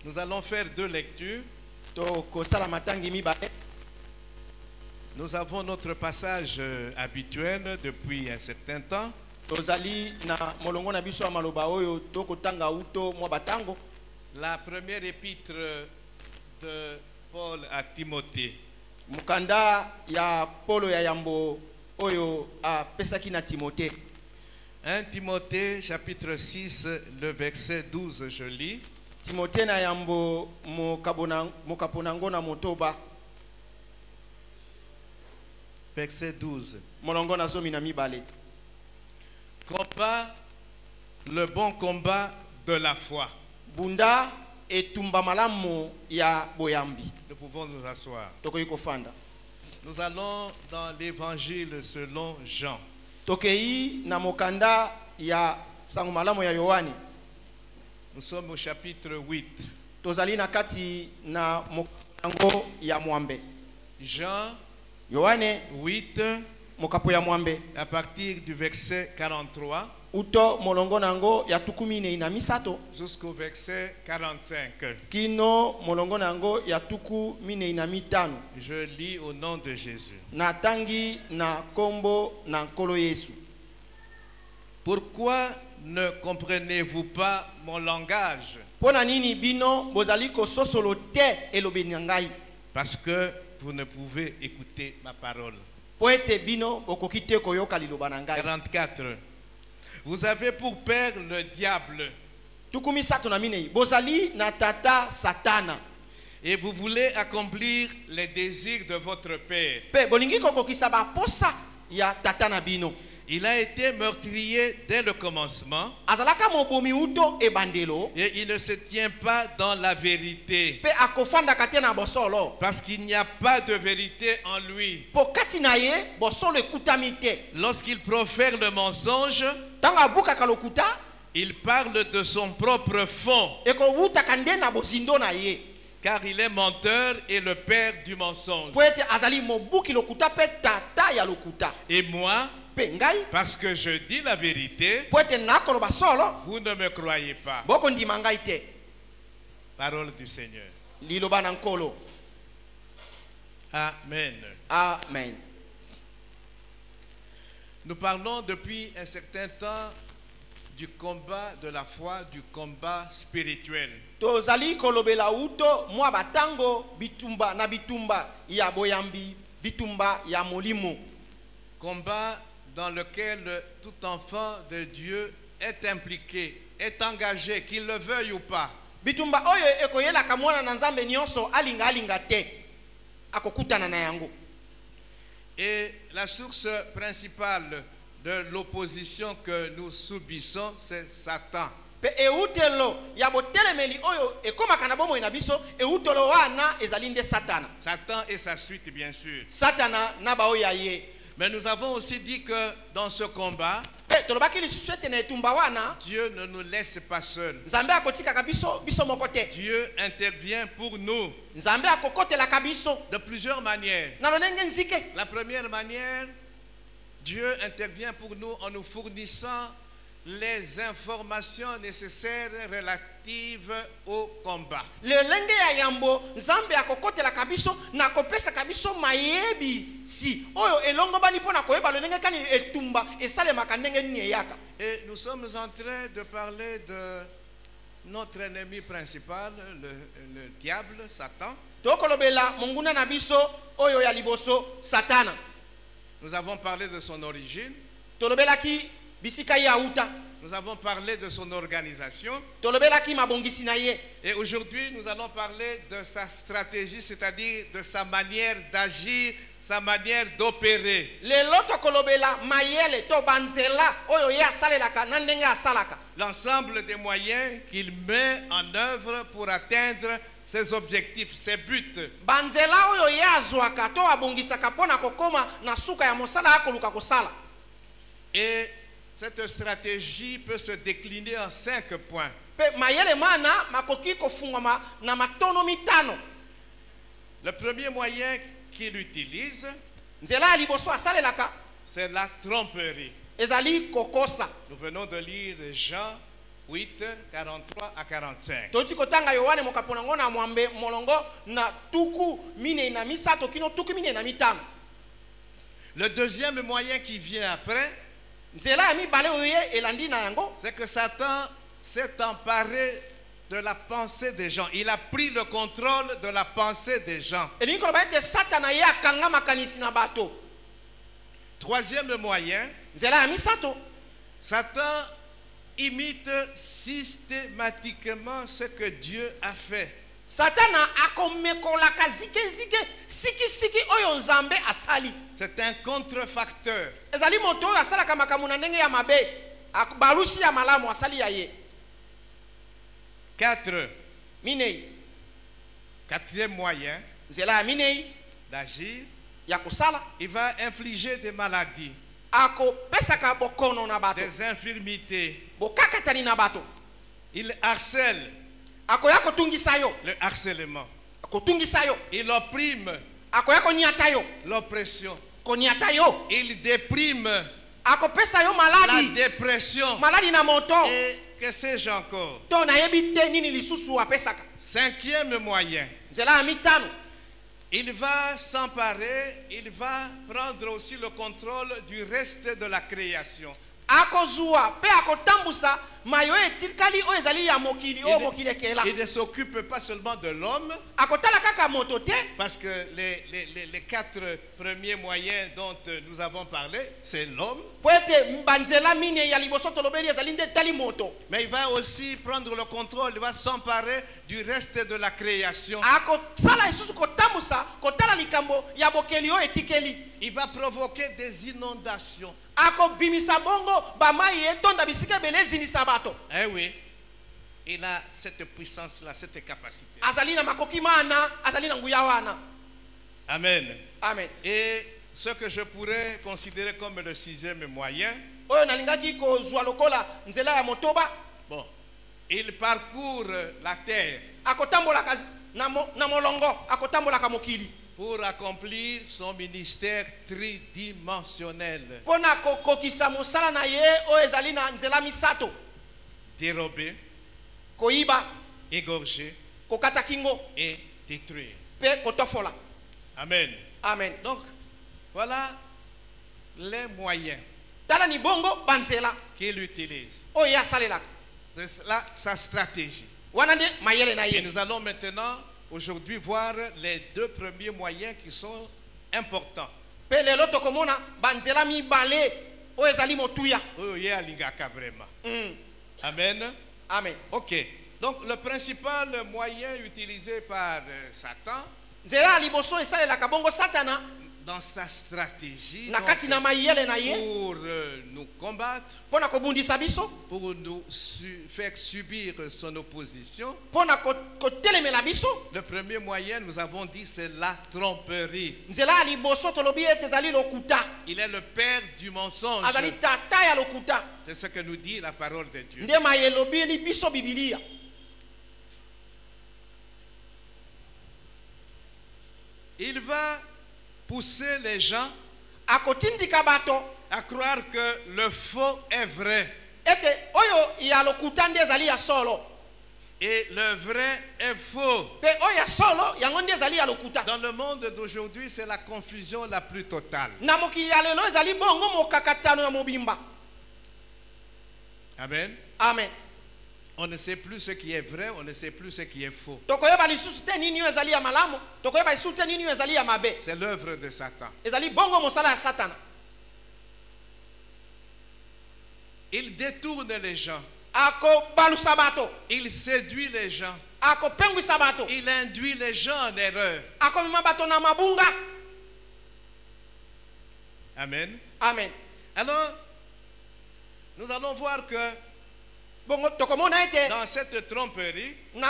Nous allons faire deux lectures. Nous avons notre passage habituel depuis un certain temps. La première épître de Paul à Timothée. Mukanda ya Paulo ya yambo oyo a pesaki na Timothée. 1 Timothée chapitre 6 le verset 12 je lis. Timothée na yambo mukaponango na motoba. Verset 12. Molongo na zomi na mibale. Combat le bon combat de la foi. Bunda etumba malamu ya boyambi. Nous pouvons nous asseoir. Tokoyiko fanda. Nous allons dans l'évangile selon Jean. Tokei na mokanda ya sango malamu ya Yohani. Nous sommes au chapitre 8. Tozali na kati na mokango ya mwambe. Jean Yohane 8 mokapo ya mwambe. À partir du verset 43. Uto molongo nango ya tukumine ina misato jusqu'au verset 45. Kino molongo nango ya tuku mine ina mitano. Je lis au nom de Jésus. Natangi na kombo na nkolo Yesu. Pourquoi ne comprenez-vous pas mon langage? Pona nini bino bozali ko sosolo te elobe nyangai? Parce que vous ne pouvez écouter ma parole. Poete bino okokite koyoka liloba nangai. 44. Vous avez pour père le diable. Tukumi sato na minei. Bozali na tata satana. Et vous voulez accomplir les désirs de votre père. Pe bolingi kokokisa ba posa ya tata na bino. Il a été meurtrier dès le commencement. Azalaka mobomi uto e bandelo. Et il ne se tient pas dans la vérité. Pe akofanda katena bosolo. Parce qu'il n'y a pas de vérité en lui. Pokati na ye bosolo ekutamite. Lorsqu'il profère le mensonge, tanga buka kalokuta, il parle de son propre fond. Eko wuta kandena bozindo na ye. Car il est menteur et le père du mensonge. Poete azali mobuki lokuta pe tata ya lokuta. Et moi, parce que je dis la vérité, vous ne me croyez pas. Parole du Seigneur. Amen. Amen. Nous parlons depuis un certain temps du combat de la foi, du combat spirituel. Tozali kolobela uto mwa batango bitumba na bitumba ya boyambi bitumba ya molimo. Combat dans lequel tout enfant de Dieu est impliqué, est engagé, qu'il le veuille ou pas. Bitumba oyo ekoyela kamwana na nzambe nyonso alinga te akokutana na yango. Et la source principale de l'opposition que nous subissons, c'est Satan. Pe eutelo ya botelemeli oyo ekomaka na bomo ina biso eutelo wana ezalinde Satana. Satan et sa suite bien sûr. Satana na ba oya ye. Mais nous avons aussi dit que dans ce combat, Dieu ne nous laisse pas seuls. Dieu intervient pour nous de plusieurs manières. La première manière, Dieu intervient pour nous en nous fournissant les informations nécessaires relatives au combat. Et nous sommes en train de parler de notre ennemi principal, le diable, Satan. Nous avons parlé de son origine. Nous avons parlé de son organisation. Et aujourd'hui, nous allons parler de sa stratégie, c'est-à-dire de sa manière d'agir, sa manière d'opérer. L'ensemble des moyens qu'il met en œuvre pour atteindre ses objectifs, ses buts. Et cette stratégie peut se décliner en 5 points. Le premier moyen qu'il utilise, c'est la tromperie. Nous venons de lire Jean 8, 43 à 45. Toti kotanga Yohane mokaponango na mwambe molongo na tuku mine na misato kino tuku mine na mitano. Le deuxième moyen qui vient après, c'est que Satan s'est emparé de la pensée des gens. Il a pris le contrôle de la pensée des gens. Troisième moyen, Satan imite systématiquement ce que Dieu a fait. Satana akomekolaka zike siki oyo nzambe asali. C'est un contrefacteur. Ezali moto oyo asalaka makambo na ndenge ya mabe, balusi ya malamu asali ya ye. 4. Minei. Quatrième moyen zela minei d'agir, ya kusala. Il va infliger des maladies, akopesaka bokono na bato, des infirmités. Bokakatani na bato. Il harcèle. Le harcèlement. Il opprime. L'oppression. Il déprime. La dépression. Et que sais-je encore? Cinquième moyen. Il va s'emparer, il va prendre aussi le contrôle du reste de la création. Il ne s'occupe pas seulement de l'homme, parce que les 4 premiers moyens dont nous avons parlé, c'est l'homme. Mais il va aussi prendre le contrôle, il va s'emparer du reste de la création. Il va provoquer des inondations. Eh oui, il a cette puissance-là, cette capacité. Amen. Amen. Et ce que je pourrais considérer comme le 6e moyen, bon, il parcourt la terre pour accomplir son ministère tridimensionnel. Dérober, égorger et détruire. Amen. Amen. Donc, voilà les moyens qu'il utilise. C'est là sa stratégie. Et nous allons maintenant aujourd'hui voir les 2 premiers moyens qui sont importants. Amen. Amen. Ok. Donc le principal moyen utilisé par Satan dans sa stratégie pour nous combattre, pour nous faire subir son opposition, le premier moyen, nous avons dit, c'est la tromperie. Il est le père du mensonge. C'est ce que nous dit la parole de Dieu. Il va pousser les gens à croire que le faux est vrai et le vrai est faux. Dans le monde d'aujourd'hui, c'est la confusion la plus totale. Amen. Amen. On ne sait plus ce qui est vrai, on ne sait plus ce qui est faux. C'est l'œuvre de Satan. Il détourne les gens. Il séduit les gens. Il induit les gens en erreur. Amen. Amen. Alors, nous allons voir que dans cette tromperie, il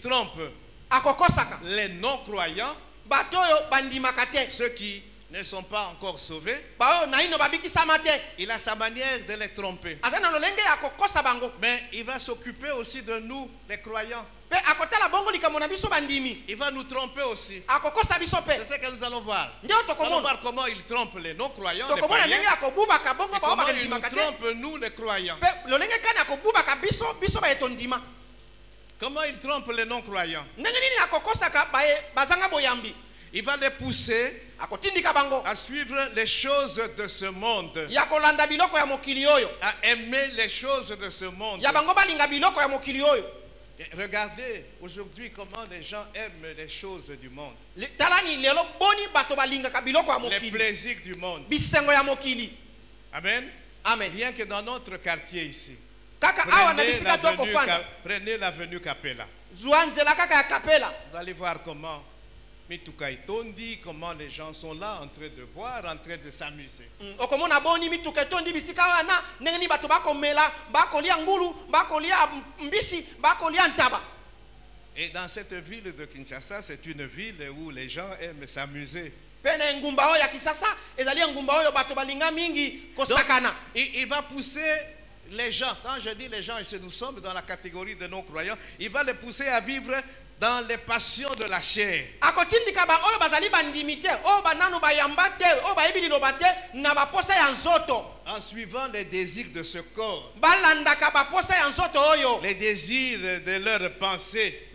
trompe les non-croyants, ceux qui ne sont pas encore sauvés, il a sa manière de les tromper. Mais il va s'occuper aussi de nous, les croyants. Il va nous tromper aussi. C'est ce que nous allons voir. Nous allons voir comment il trompe les non-croyants, les païens, et comment il nous trompe nous, les croyants. Comment il trompe les non-croyants? Il va les pousser à suivre les choses de ce monde, à aimer les choses de ce monde. Et regardez aujourd'hui comment les gens aiment les choses du monde, les plaisirs du monde. Amen. Amen. Rien que dans notre quartier ici. Prenez l'avenue Capella. Vous allez voir comment comment les gens sont là en train de boire, en train de s'amuser. Et dans cette ville de Kinshasa, c'est une ville où les gens aiment s'amuser. Donc, il va pousser les gens. Quand je dis les gens, et nous sommes dans la catégorie de non-croyants, il va les pousser à vivre dans les passions de la chair. En suivant les désirs de ce corps, les désirs de leurs pensées.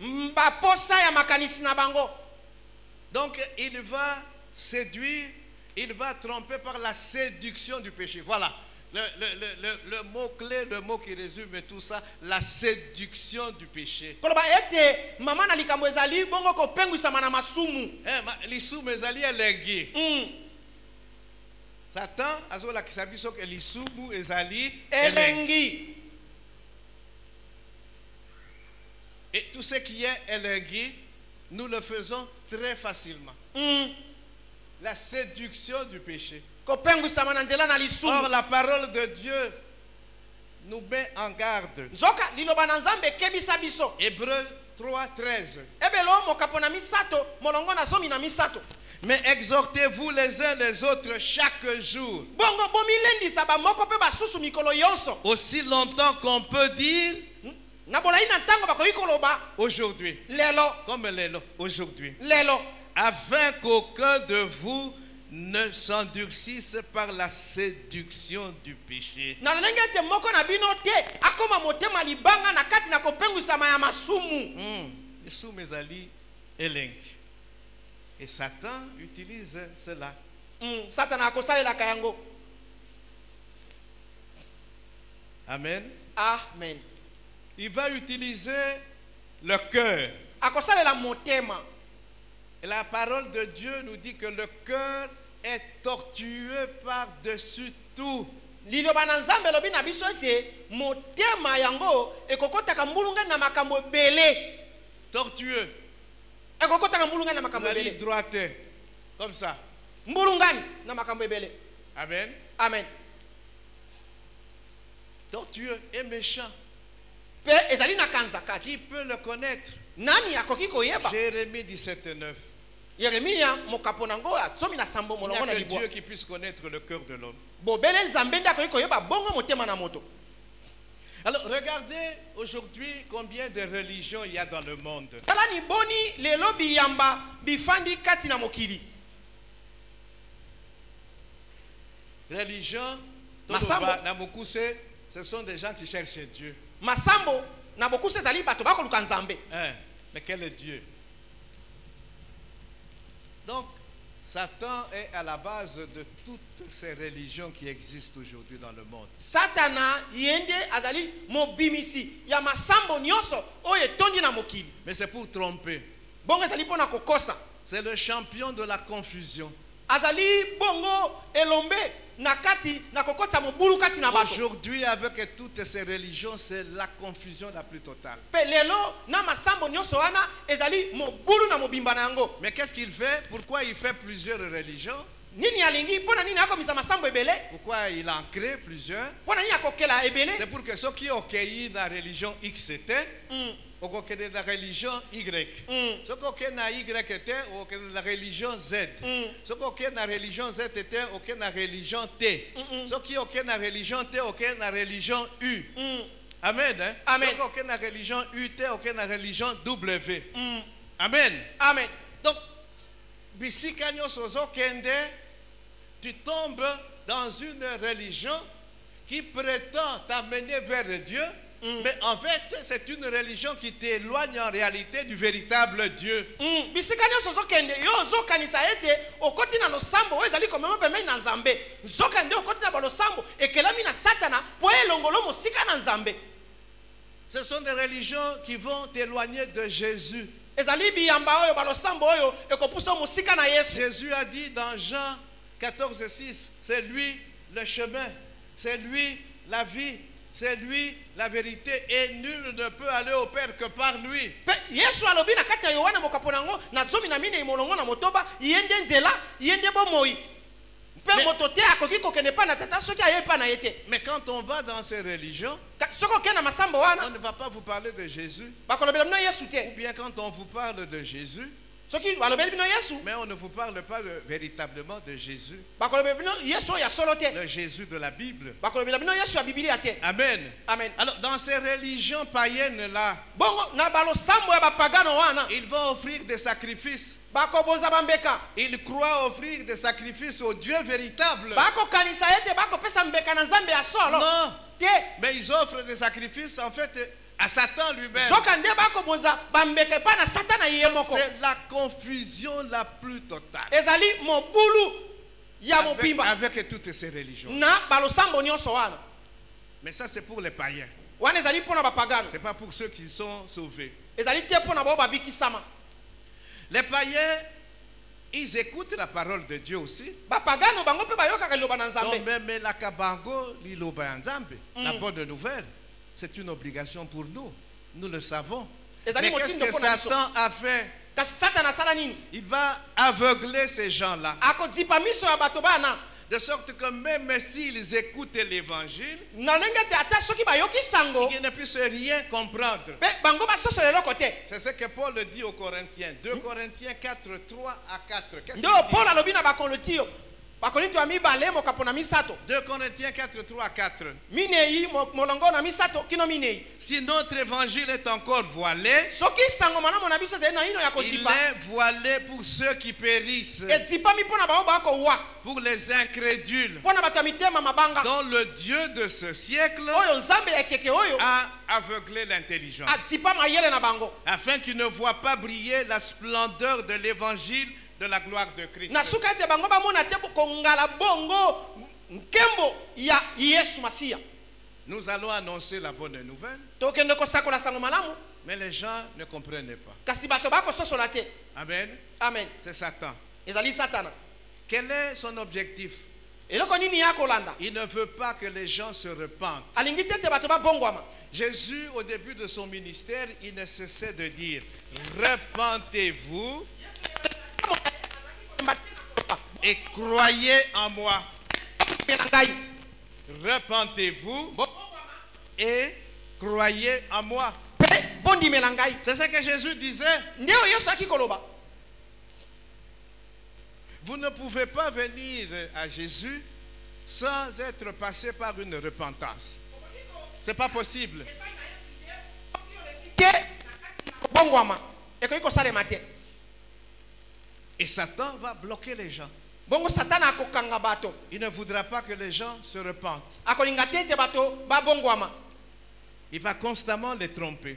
Donc il va séduire, il va tromper par la séduction du péché. Voilà. Le mot-clé, le mot qui résume tout ça, la séduction du péché. L'issoum ezali elengi. Satan azola kisabiso ke l'issoum ezali elengi. Et tout ce qui est elengi, nous le faisons très facilement. La séduction du péché. Or, la parole de Dieu nous met en garde. Hébreux 3:13. Mais exhortez-vous les uns les autres chaque jour, aussi longtemps qu'on peut dire aujourd'hui, comme l'élo, aujourd'hui, afin qu'aucun de vous ne s'endurcissent par la séduction du péché. Et Satan utilise cela. Amen. Amen. Il va utiliser le cœur. Et la parole de Dieu nous dit que le cœur est tortueux par-dessus tout. Tortueux. Vous allez droiter. Comme ça. Amen. Amen. Tortueux et méchant. Qui peut le connaître? Jérémie 17:9. Il n'y a que Dieu qui puisse connaître le cœur de l'homme. Alors regardez aujourd'hui combien de religions il y a dans le monde. Religion, ce sont des gens qui cherchent Dieu. Mais quel est Dieu? Donc, Satan est à la base de toutes ces religions qui existent aujourd'hui dans le monde. Mais c'est pour tromper. C'est le champion de la confusion. Aujourd'hui, avec toutes ces religions, c'est la confusion la plus totale. Mais qu'est-ce qu'il fait? Pourquoi il fait plusieurs religions? Pourquoi il en crée plusieurs? C'est pour que ceux qui ont accueilli la religion X okokende na religion Y. Soki okende na Y te, okende na religion Z. Soki okende na religion Z te, okende na religion T. Soki okende na religion T, okende na religion U. Amen. Hein? Amen. Soki okende na religion UT, okende na religion W. Amen. Amen. Donc, bisika nyonso ozokende, tu tombes dans une religion qui prétend t'amener vers Dieu, mais en fait, c'est une religion qui t'éloigne en réalité du véritable Dieu. Bisika nyonso ozokende, yo ozokanisa ete okoti na losambo oyo ezali komema pembeni na Nzambe. Zokende okoti na losambo ekelami na Satana po elongolo mosika na Nzambe. Ce sont des religions qui vont t'éloigner de Jésus. Ezali biyamba oyo balosambo oyo ekopusa mosika na Yesu. Jésus a dit dans Jean 14:6, c'est lui le chemin, c'est lui la vie, c'est lui la vérité, et nul ne peut aller au Père que par lui. Yesu alobi na kati ya Yohana mokaponango na zomi na mine imolongo na motoba yende nzela yende bomoi. Pe motote akoki kokende pa na tata soki aye pa na yete. Mais quand on va dans ces religions, soko kena masambo wana on ne va pas vous parler de Jésus. Bakolobela bino Yesu te. Ou bien quand on vous parle de Jésus, soki balobeli bino Yesu, mais on ne vous parle pas véritablement de Jésus. Bakolobela bino Yesu ya solo te. Le Jésus de la Bible. Bakolobela bino Yesu ya Biblia te. Amen. Amen. Alors dans ces religions païennes là, bongo na balosambo ya bapagano wana, ils vont offrir des sacrifices. Bakoboza bambeka. Ils croient offrir des sacrifices au Dieu véritable. Bako kanisa ete bako pesa mbeka na Nzambe ya solo. Non. Te. Mais ils offrent des sacrifices en fait à Satan lui-même. C'est la confusion la plus totale. Avec toutes ces religions. Mais ça c'est pour les païens. C'est pas pour ceux qui sont sauvés. Les païens, ils écoutent la parole de Dieu aussi. La bonne nouvelle, c'est une obligation pour nous. Nous le savons. Mais qu'est-ce que Satan a fait? Il va aveugler ces gens-là. De sorte que même s'ils écoutent l'évangile, ils ne puissent rien comprendre. C'est ce que Paul dit aux Corinthiens. 2 Corinthiens 4, 3 à 4. Qu'est-ce qu'il dit? 2 Corinthiens 4, 3 à 4. Si notre évangile est encore voilé, il est voilé pour ceux qui périssent, pour les incrédules, dont le Dieu de ce siècle a aveuglé l'intelligence, afin qu'ils ne voient pas briller la splendeur de l'évangile de la gloire de Christ. Nous allons annoncer la bonne nouvelle, mais les gens ne comprennent pas. Amen. Amen. C'est Satan. Satan. Quel est son objectif? Il ne veut pas que les gens se repentent. Jésus, au début de son ministère, il ne cessait de dire: repentez-vous et croyez en moi. Repentez-vous et croyez en moi. C'est ce que Jésus disait. Vous ne pouvez pas venir à Jésus sans être passé par une repentance. C'est pas possible. Et Satan va bloquer les gens. Il ne voudra pas que les gens se repentent. Il va constamment les tromper.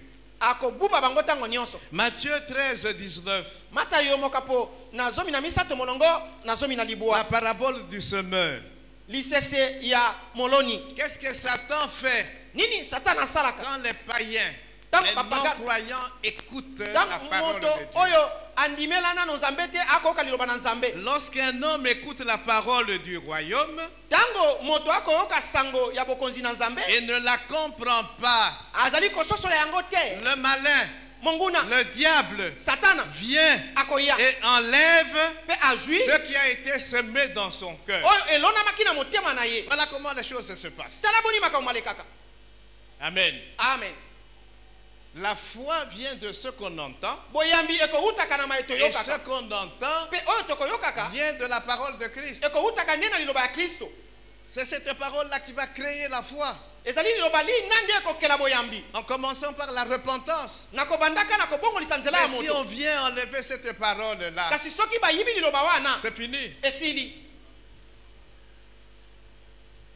Matthieu 13, 19. La parabole du semeur. Qu'est-ce que Satan fait quand les païens, les non-croyants écoutent la parole de Dieu? Lorsqu'un homme écoute la parole du royaume et ne la comprend pas, le malin, le diable, vient et enlève ce qui a été semé dans son cœur. Voilà comment les choses se passent. Amen. Amen. La foi vient de ce qu'on entend. boyambi ekoutaka na maito Et ce yokaka qu'on entend pe oyo tokoyokaka vient de la parole de Christ. ekoutaka nde na liloba ya Kristo. C'est cette parole-là qui va créer la foi. ezali liloba lina nde ekokela boyambi En commençant par la repentance. na kobandaka na kobongolisa nzela ya Mais si moto. on vient enlever cette parole-là, kasi soki bayibi liloba wana c'est fini. esili.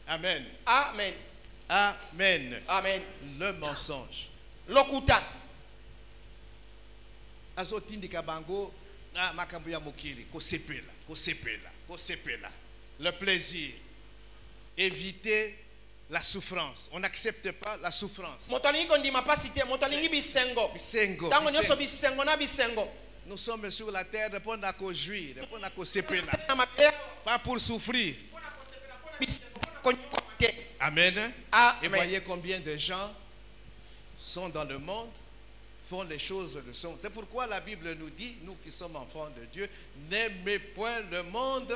Amen. Amen. Amen. Amen. Le mensonge. Lokuta Azotindika bango na makambo ya mokili kosepela, kosepela, kosepela. Le plaisir. Éviter la souffrance. On n'accepte pas la souffrance. moto alingi kondima pasi te, moto alingi bisengo. Bisengo. Ntango nyonso bisengo na bisengo. Nous sommes sur la terre pour nous jouir, pour nous sepela. Na mabe Pas pour souffrir. bisengo konyoka te. Amen. Et Amen. voyez combien de gens sont dans le monde, font les choses de son. C'est pourquoi la Bible nous dit, nous qui sommes enfants de Dieu, n'aimez point le monde,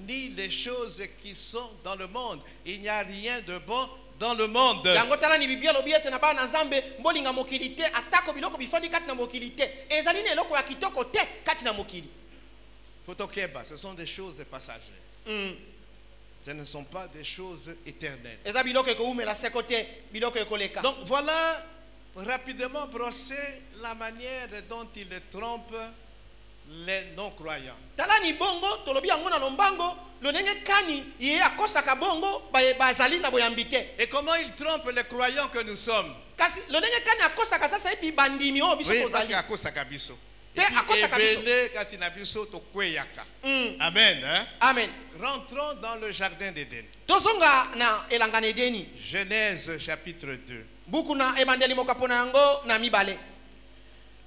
ni les choses qui sont dans le monde. Il n'y a rien de bon dans le monde. Yango tala ni biblia lobi ete na bana nzambe mbolinga mokili te atako biloko bifandi kati na mokili te. Ezali na eloko ya kitoko te kati na mokili. Photokeba, ce sont des choses passagères. Ce ne sont pas des choses éternelles. Eza biloko ekoumela seko te, biloko ekoleka. Donc voilà rapidement brosser la manière dont il trompe les non-croyants. Tala ni bongo tolobi yango na lombango lonenge kani ye akosaka bongo bazali na boyambi te. Et comment il trompe les croyants que nous sommes? Kasi lonenge kani akosaka sasa epi bandimi o biso Oui, parce kozali. qu'akosaka biso. Pe akosaka biso. Ebele katina biso tokweyaka. Amen. Hein? Amen. Rentrons dans le jardin d'Éden. Tozonga na elanga na Edeni. Genèse chapitre 2. Buku na ebandeli mokapona yango na mibale.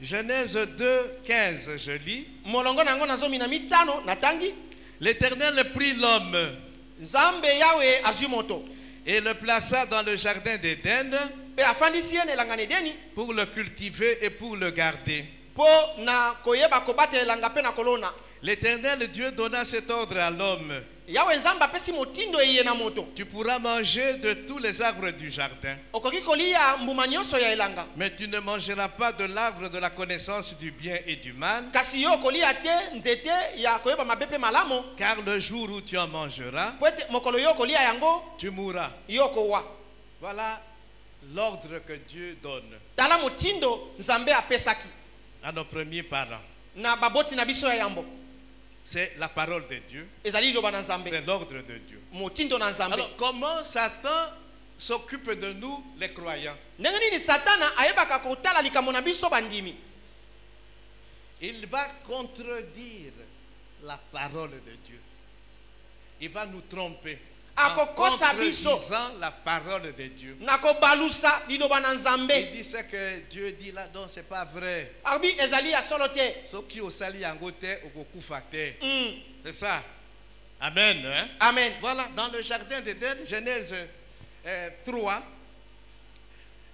Genèse 2, 15, je lis. Molongo nango nazomi na mitano na tangi. L'Éternel prit l'homme Nzambe yawe azwi moto. et le plaça dans le jardin d'Éden Pe afandisi ye na elanga na Edeni pour le cultiver et pour le garder. po na koyeba kobata elanga pe na kolona. L'Éternel Dieu donna cet ordre à l'homme. Yawe nzambe apesi motindo eye na moto. Tu pourras manger de tous les arbres du jardin, Okoki kolia mbuma nyonso ya elanga. mais tu ne mangeras pas de l'arbre de la connaissance du bien et du mal, Kasi yo kolia te nzete ya koyeba mabe pe malamo. car le jour où tu en mangeras, Po ete mokolo yo kolia yango tu mourras. yo kowa. Voilà l'ordre que Dieu donne Tala motindo nzambe apesaki à nos premiers parents. na baboti na biso ya yambo. C'est la parole de Dieu, Ezali loba na nzambe. c'est l'ordre de Dieu. Motindo na nzambe. Alors, comment Satan s'occupe de nous, les croyants? Ndenge nini satana ayebaka kotala likambo na biso bandimi? Il va contredire la parole de Dieu. Il va nous tromper en Akokosa biso contredisant la parole de Dieu. na kobalusa liloba na Il nzambe. dit ce que Dieu dit là, non, c'est pas vrai. Abi ezali ya solo te. Ce qui au sali yango te, okokufa te. C'est ça. Amen. Hein? Amen. Voilà, dans le jardin d'Éden, Genèse 3,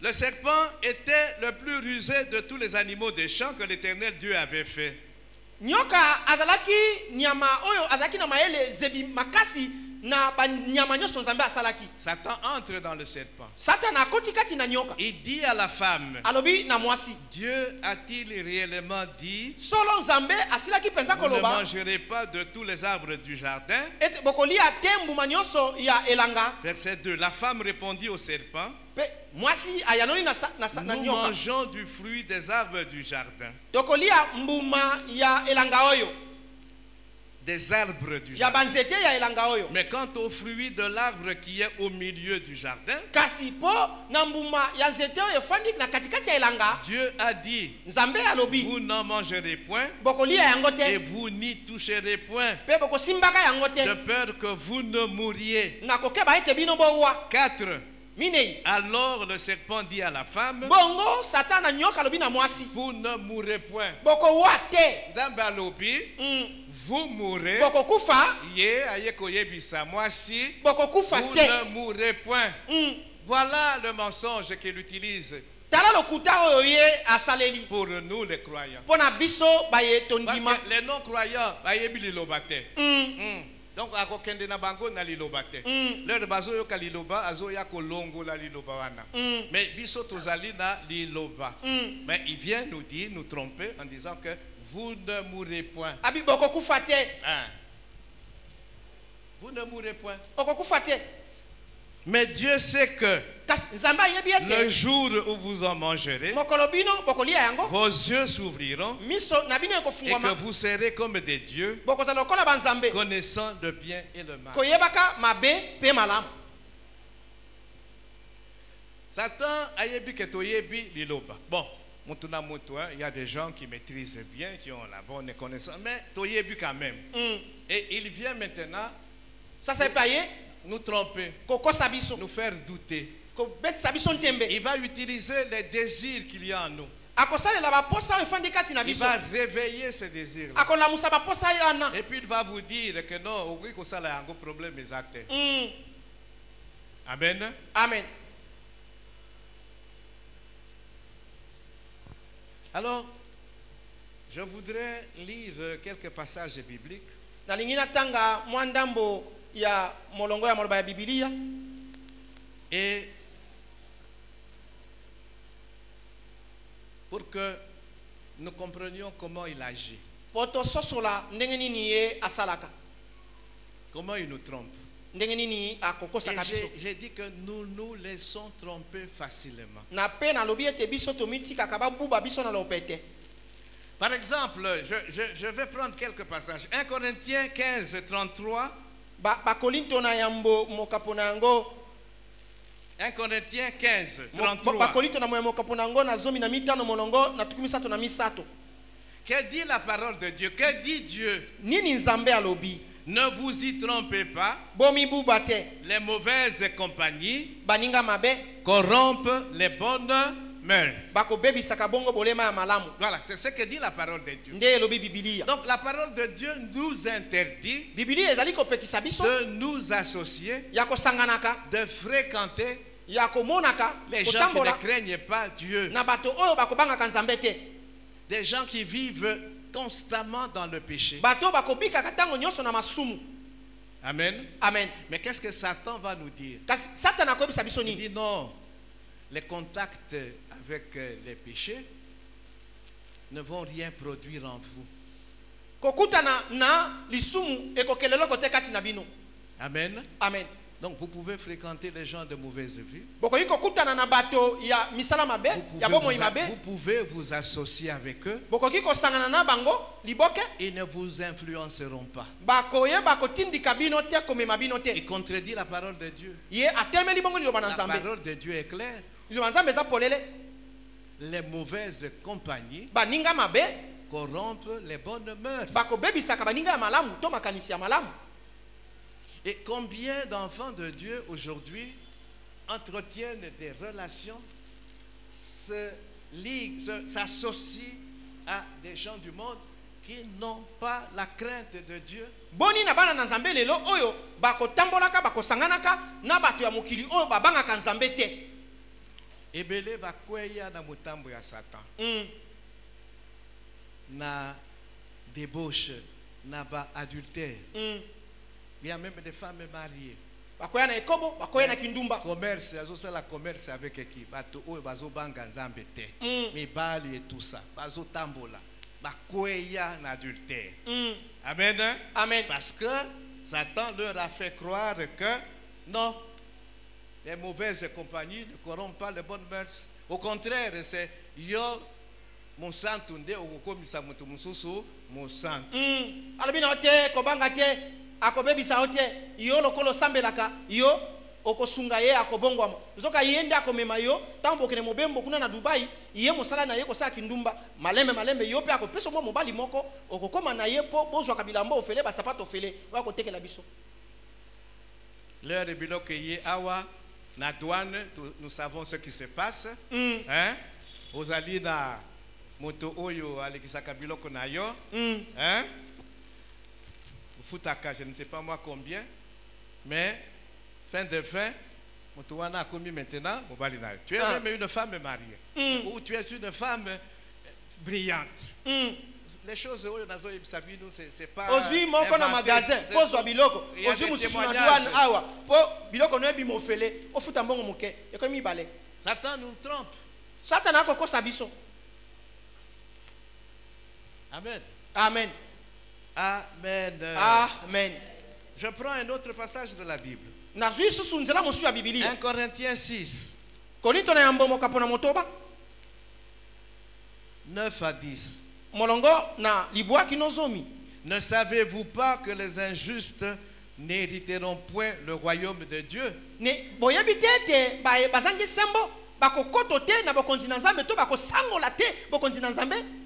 le serpent était le plus rusé de tous les animaux des champs que l'Éternel Dieu avait fait. Nyoka azalaki nyama oyo azalaki na maele zebi makasi na banyama nyonso nzambe asalaki. Satan entre dans le serpent. Satana akoti kati na nyoka. Il dit à la femme, Alobi na mwasi. Dieu a-t-il réellement dit, Solo nzambe asilaki penza vous ne koloba. mangerez pas de tous les arbres du jardin? Ete bokolia te mbuma nyonso ya elanga. Verset 2, la femme répondit au serpent, Pe mwasi ayanoli na nous nyoka. mangeons du fruit des arbres du jardin. Tokolia mbuma ya elanga oyo. Des arbres du Ya jardin. banzete ya elanga oyo. Mais quant au fruit de l'arbre qui est au milieu du jardin, Kasi po na mbuma ya nzete oyo efandi na katikati ya elanga. Dieu a dit, Nzambe alobi vous n'en mangerez point bokolia yango et te. vous n'y toucherez point, Pe bokosimbaka yango de te. peur que vous ne mouriez. Na kokeba ete bino bowa. 4. Minei. Alors le serpent dit à la femme, Bongo satana nyoka alobi na mwasi. vous ne mourrez point. Bokowa te. Nzambe alobi, vous mourrez. Bokokufa. Ye aye koyebisa mwasi, Bokokufa vous te. ne mourrez point. Voilà le mensonge qu'il utilise Tala lokuta oyo ye asaleli. pour nous les croyants. Pona biso baye Parce tondima. que les non-croyants, bayebi liloba te. Donc akokende na bango na liloba te. Leur bazo yo ka liloba azo ya kolongo la liloba wana. Mais biso tozali na liloba. Mais il vient nous dire, nous tromper en disant que vous ne mourrez point. Abi boko kufa te. Vous ne mourrez point. Oko kufa te. Mais Dieu sait que le jour où vous en mangerez, vos yeux s'ouvriront et que vous serez comme des dieux, connaissant le bien et le mal. Satan a yebi que toyebi liloba. Bon, il y a des gens qui maîtrisent bien, qui ont la bonne connaissance, mais toyebi quand même. Et il vient maintenant. Ça c'est payé. Nous tromper, nous faire douter. Il va utiliser les désirs qu'il y a en nous. Il va réveiller ces désirs. Et puis il va vous dire que non, oui, que ça a un problème exact. Amen. Amen. Alors, je voudrais lire quelques passages bibliques. Ya molongo ya moloba ya Biblia et pour que nous comprenions comment il agit, poto sosola ndenge nini ye asalaka, comment il nous trompe. Ndenge nini akokosa kabiso. J'ai dit que nous nous laissons tromper facilement. Na pe na lobi ete biso to mitika kaba buba biso na lopete. Par exemple, je vais prendre quelques passages. 1 Corinthiens 15, 33. 1 Corinthiens 15, 33. Que dit la parole de Dieu? Que dit Dieu? Ne vous y trompez pas. Les mauvaises compagnies corrompent les bonnes mœurs. Voilà, c'est ce que dit la parole de Dieu. Donc la parole de Dieu nous interdit de nous associer, de fréquenter les gens qui ne craignent pas Dieu, des gens qui vivent constamment dans le péché. Amen. Amen. Mais qu'est-ce que Satan va nous dire? Il dit non, les contacts avec les péchés ne vont rien produire en vous. Amen. Amen. Donc vous pouvez fréquenter les gens de mauvaise vie. Vous pouvez vous associer avec eux. Ils ne vous influenceront pas. Il contredit la parole de Dieu. La parole de Dieu est claire. Les mauvaises compagnies corrompent les bonnes mœurs. Et combien d'enfants de Dieu aujourd'hui entretiennent des relations, se liguent, s'associent à des gens du monde qui n'ont pas la crainte de Dieu? Boni na bana na nzambe lelo oyo bakotambolaka bakosanganaka na bato ya mokili oyo babangaka nzambe te. Ebele bakweya na mutambo ya Satan. Na débauche, na ba adultère. Il y a même des femmes mariées. Bakoya na ekobo, bakoya na kindumba. Commerce, azo la commerce avec qui? Bato oyo bazo banga nzambe te. Mibali et tout ça. Bazo tambola. Bakoya na adultère. Amen. Amen. Parce que Satan leur a fait croire que non, les mauvaises compagnies ne corrompent pas les bonnes mœurs. Au contraire, c'est yo mon santo nde okomisa mutu mususu mon santo. Alabina ote kobanga te akobebisa ote yo lokolo sambelaka yo okosunga ye akobongwama zoka yende akomema yo tambo kene mobembo kuna na Dubai ye mosala na ye kosala kindumba malembe yo pe akopesa mo mobali moko okokoma na ye po bozwa kabilamba ofele ba sapato ofele wako tekela biso. L'heure de biloke ye awa na douane nous savons ce qui se passe. Hein? Ozali na moto oyo alekisaka biloko na yo. Hein? Futaka, je ne sais pas moi combien, mais fin de fin, Motowana a commis maintenant, tu es même une femme mariée, ou tu es une femme brillante. les choses c'est pas ozui moko na magasin po zwa biloko ozui mususu na douane awa po biloko no ebima ofele ofuta mbongo moke ekomi bale. Satan nous trompe. Satan akokosa biso. Amen. Amen. Amen. Amen. Je prends un autre passage de la Bible. 1 Corinthiens 6. 9 à 10. Ne savez-vous pas que les injustes n'hériteront point le royaume de Dieu?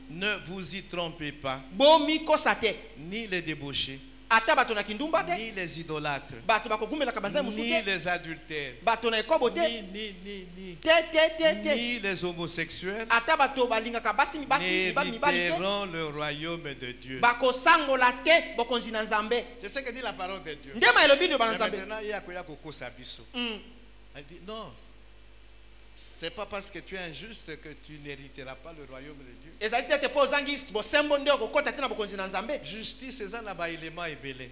Ne vous y trompez pas. Ni les débauchés, ni les idolâtres, ni les adultères, ni les homosexuels n'hériteront le royaume de Dieu. C'est ce que dit la parole de Dieu. Maintenant, il y a elle dit non. C'est pas parce que tu es injuste que tu n'hériteras pas le royaume de Dieu. Justice, c'est un élément ébélé.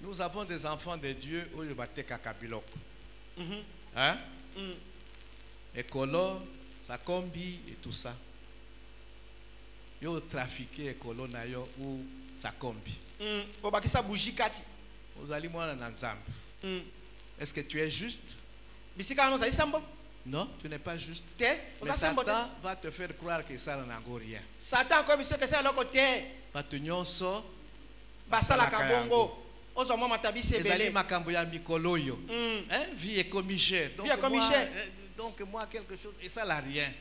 Nous avons des enfants de Dieu où ils battent kakabilok. Hein? Écolo, ça combi et tout ça. Yo trafiqué écolo na yo ou ça combi. Vous allez moi en ensemble. Est-ce que tu es juste? Non, tu n'es pas juste. Mais Satan va te faire croire que ça n'a rien. Satan va te nyonso basalaka bongo. Ezali makambo ya mikolo yo. Vie écomichère. Donc moi quelque chose et ça n'a rien.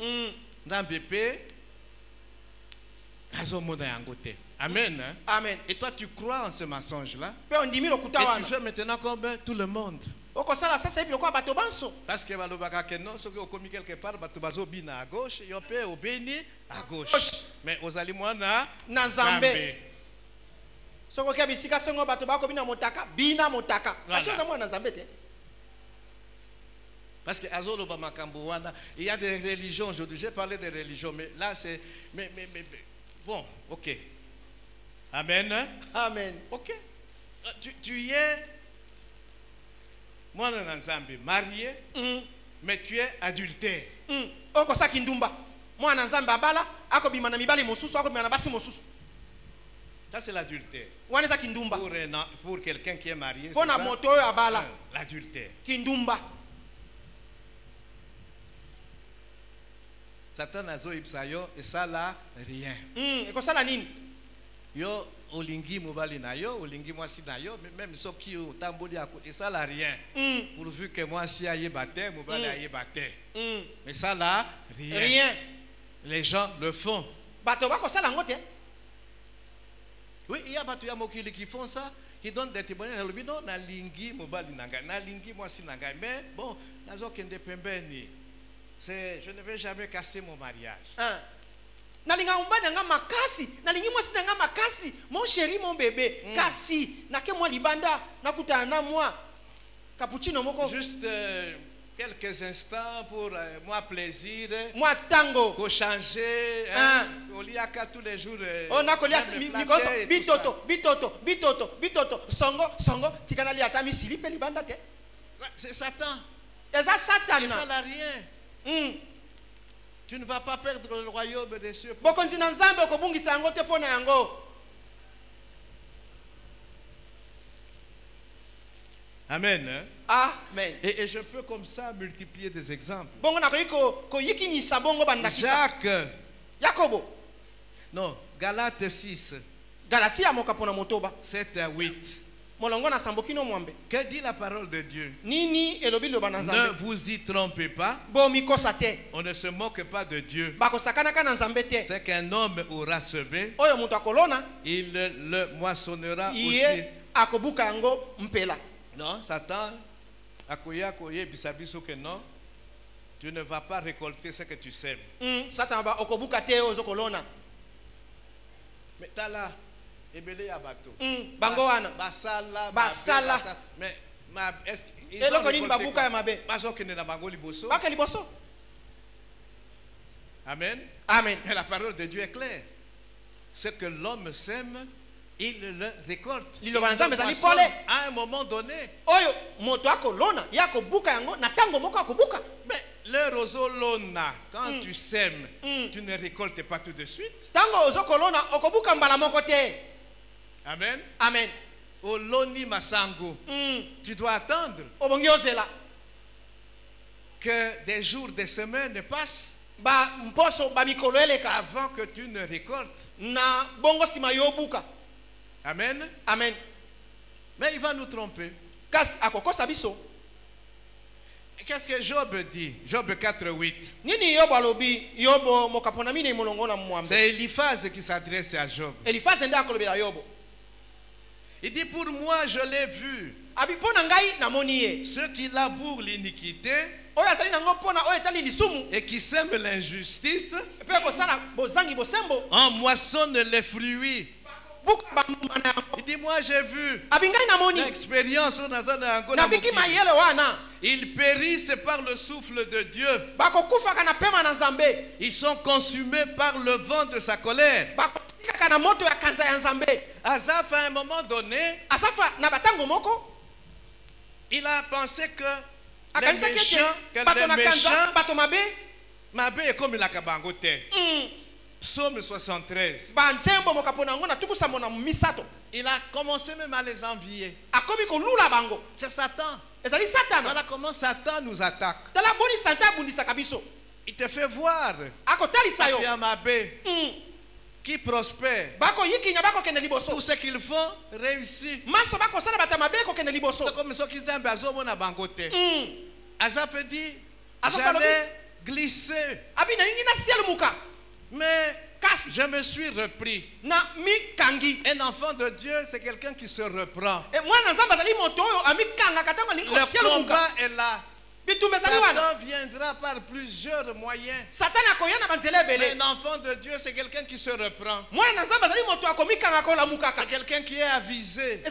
Nzambé azomona yango te. Amen. Amen. Et toi tu crois en ce mensonge là? Et tu fais maintenant comme tout le monde. Parce que non, ceux qui ont commis quelque part, ils à gauche, ils ont béni à gauche. Mais aux aliments, Nzambé. Parce que il y a des religions aujourd'hui. J'ai parlé des religions, mais là c'est. Mais bon, ok. Amen. Amen. Ok. Tu es. Moi, je suis marié, mais tu es adultère. Ça, c'est l'adultère. Pour quelqu'un qui est marié, c'est l'adultère. Satan a zo ipsayo et ça là rien. Yo olingi mobali na yo, olingi mwasi na yo, même ceux qui ont tamboli à côté, ça là rien. Pourvu que moi si aille baptême, mobali aille baptême. Mais ça là rien. Les gens le font. Oui, il y a battu mokili qui font ça, qui donnent des témoignages. Non, na lingi mobali nanga, na lingi mwasi nanga. Mais bon, nazo kende pembeni. Je ne vais jamais casser mon mariage. Nalinga umbani nga makasi, nalingi mwasi nga makasi, mon chéri, mon bébé, kasi, nake moi libanda, nakutana na moi, cappuccino moko. Juste quelques instants pour moi plaisir. Moi tango. Pour changer. Au liaka tous les jours. Oh nakolia bitoto, songo, tikana li atami silipe libanda te. C'est Satan. Et ça Satan. Et ça n'a rien. Tu ne vas pas perdre le royaume des cieux. Amen. Amen. Et je peux comme ça multiplier des exemples. Jacques. Jacobo. Non, Galates 6. Galatia mokapona motoba. 7 à 8. Que dit la parole de Dieu? Ne vous y trompez pas. On ne se moque pas de Dieu. C'est qu'un homme aura semé, il le moissonnera aussi. Non, Satan, que non, tu ne vas pas récolter ce que tu sèmes. Mais t'as là. Bangoana basala mais est-ce eloko nini babuka ya mabe bazokende na bango liboso. Baka liboso. Amen. Amen. Et la parole de Dieu est claire. Ce que l'homme sème, il le récolte. Il le moissonne à un moment donné. Mais le roseau lona, quand tu sèmes, tu ne récoltes pas tout de suite. Amen. Amen. Au loni masango, tu dois attendre que des jours, des semaines passent avant que tu ne récoltes. Amen. Amen. Mais il va nous tromper. Qu'est-ce que Job dit? Job 4:8. C'est Eliphaz qui s'adresse à Job. Il dit, pour moi je l'ai vu. Ceux qui labourent l'iniquité et qui sèment l'injustice en moissonnent les fruits. Il dit, moi j'ai vu l'expérience. Ils périssent par le souffle de Dieu. Ils sont consumés par le vent de sa colère. Asaph, à un moment donné, il a pensé que les méchants, Mabé est comme la Kabangote. Psaume 73. Il a commencé même à les envier. C'est Satan. Voilà comment Satan nous attaque. Il te fait voir Mabé qui prospère. Tout ce qu'ils font réussit. C'est comme ceux qui aiment Azobona Bangote. Asaph dit, j'allais glisser. Mais je me suis repris. Un enfant de Dieu, c'est quelqu'un qui se reprend. Le combat est là. Satan viendra par plusieurs moyens. Mais un enfant de Dieu, c'est quelqu'un qui se reprend. C'est quelqu'un qui est avisé.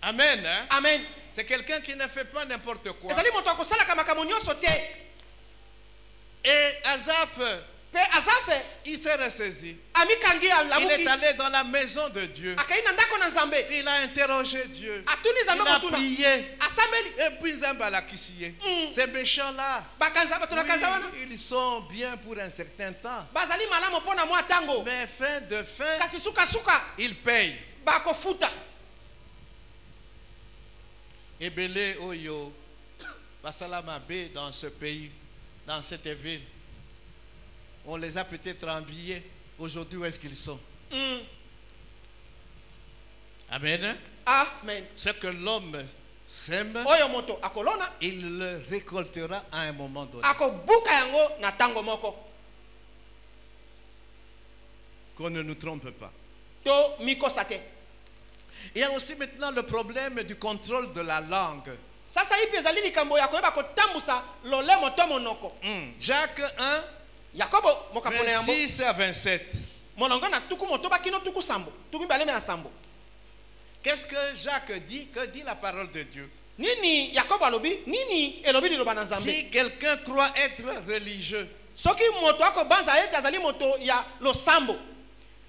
Amen. Hein? Amen. C'est quelqu'un qui ne fait pas n'importe quoi. Et Asaph, il s'est ressaisi. Il est allé dans la maison de Dieu. Il a interrogé Dieu. Il a prié. Et puis ces méchants-là, oui, ils sont bien pour un certain temps. Mais fin de fin, ils payent. Ebele Oyo, Basalamabe dans ce pays, dans cette ville. On les a peut-être enviés. Aujourd'hui, où est-ce qu'ils sont? Amen. Amen. Ce que l'homme sème, il le récoltera à un moment donné. Qu'on ne nous trompe pas. Il y a aussi maintenant le problème du contrôle de la langue. Jacques 1, verset 6 à 27. Qu'est-ce que Jacques dit? Que dit la parole de Dieu? Si quelqu'un croit être religieux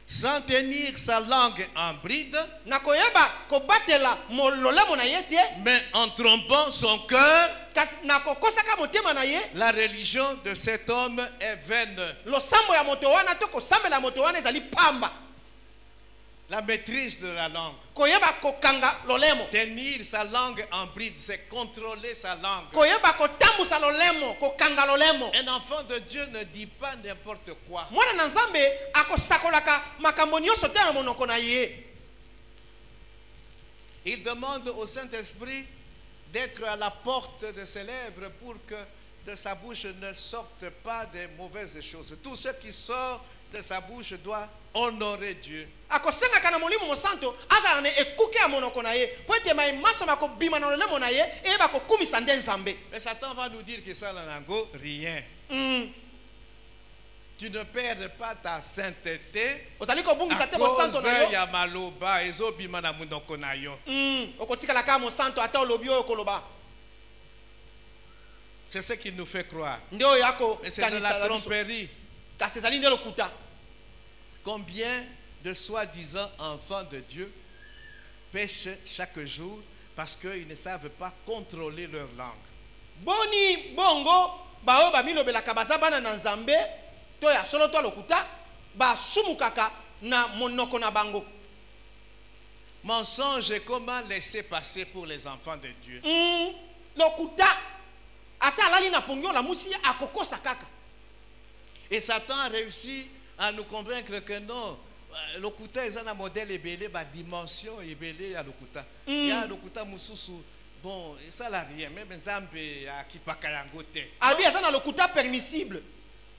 sans tenir sa langue en bride, mais en trompant son cœur, la religion de cet homme est vaine. La maîtrise de la langue. Tenir sa langue en bride, c'est contrôler sa langue. Un enfant de Dieu ne dit pas n'importe quoi. Il demande au Saint-Esprit d'être à la porte de ses lèvres pour que de sa bouche ne sortent pas de mauvaises choses. Tout ce qui sort de sa bouche doit honorer Dieu. Et Satan va nous dire que ça n'a rien. Tu ne perds pas ta sainteté à cause ya maloba ezobima na munoko na yo. C'est ce qu'il nous fait croire. nde oyo Mais c'est de la tromperie. kasi ezali nde lokuta. Combien de soi-disant enfants de Dieu pêchent chaque jour parce qu'ils ne savent pas contrôler leur langue? Boni bongo baoyo bamilobelaka baza bana na nzambe to ya solo to lokuta basumukaka na monoko na bango. Mensonge et comment laisser passer pour les enfants de Dieu. Lokuta ata alali na pongyo la musi akokosa kaka. Et Satan a réussi à nous convaincre que non, lokuta est un modèle ébélé, ba dimension ébélé à lokuta. Il y a lokuta mususu, bon, ça n'a rien, même nzambe akipaka yango te. Abi eza na lokuta permissible.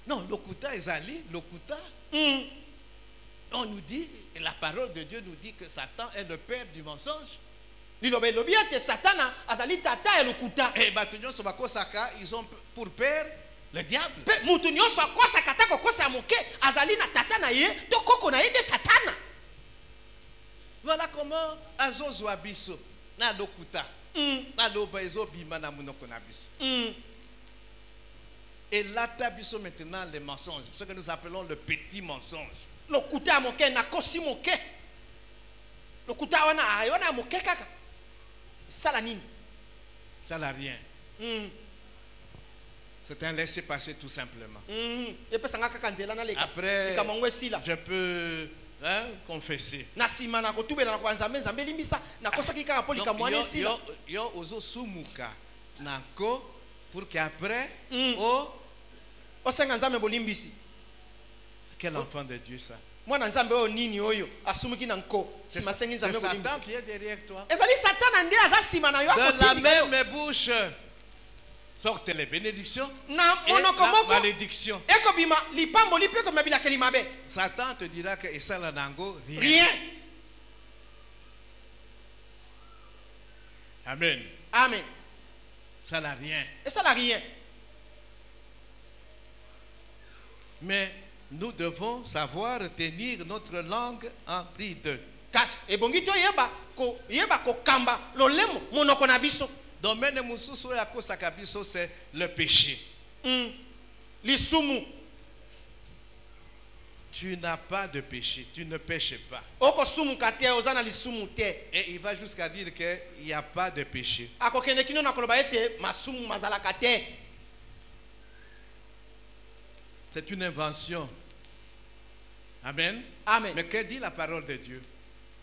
Non, lokuta ezali, lokuta. On nous dit, et la parole de Dieu nous dit que Satan est le père du mensonge. Lilobe lobi ete satana azali tata ya lokuta. Et batunyo sobakosaka, ils ont pour père le diable. Pe mutu nyonso akosaka ta kokosa moke azali na tata na ye to koko na ye nde satana. Voilà comment azozwa biso na lokuta. Na loba ezobima na munoko na biso. Et là tabiso maintenant les mensonges, ce que nous appelons le petit mensonge. Lokuta moke na kosi moke. Lokuta wana ayona moke kaka. Sala nini? Ça n'a rien. C'est un laisser-passer tout simplement. Après, je peux confesser. Yo ozo sumuka nako pour qu'après quel enfant de Dieu ça? C'est Satan qui est derrière toi. De la même bouche sortent les bénédictions et la malédiction. Satan te dira que ça n'a rien. Amen. Amen. Ça n'a rien. Et ça n'a rien. Mais nous devons savoir tenir notre langue en bride. Domaine mususu ya kosaka biso c'est le péché. Tu n'as pas de péché, tu ne pêches pas. Et il va jusqu'à dire qu'il n'y a pas de péché. C'est une invention. Amen. Amen. Mais que dit la parole de Dieu?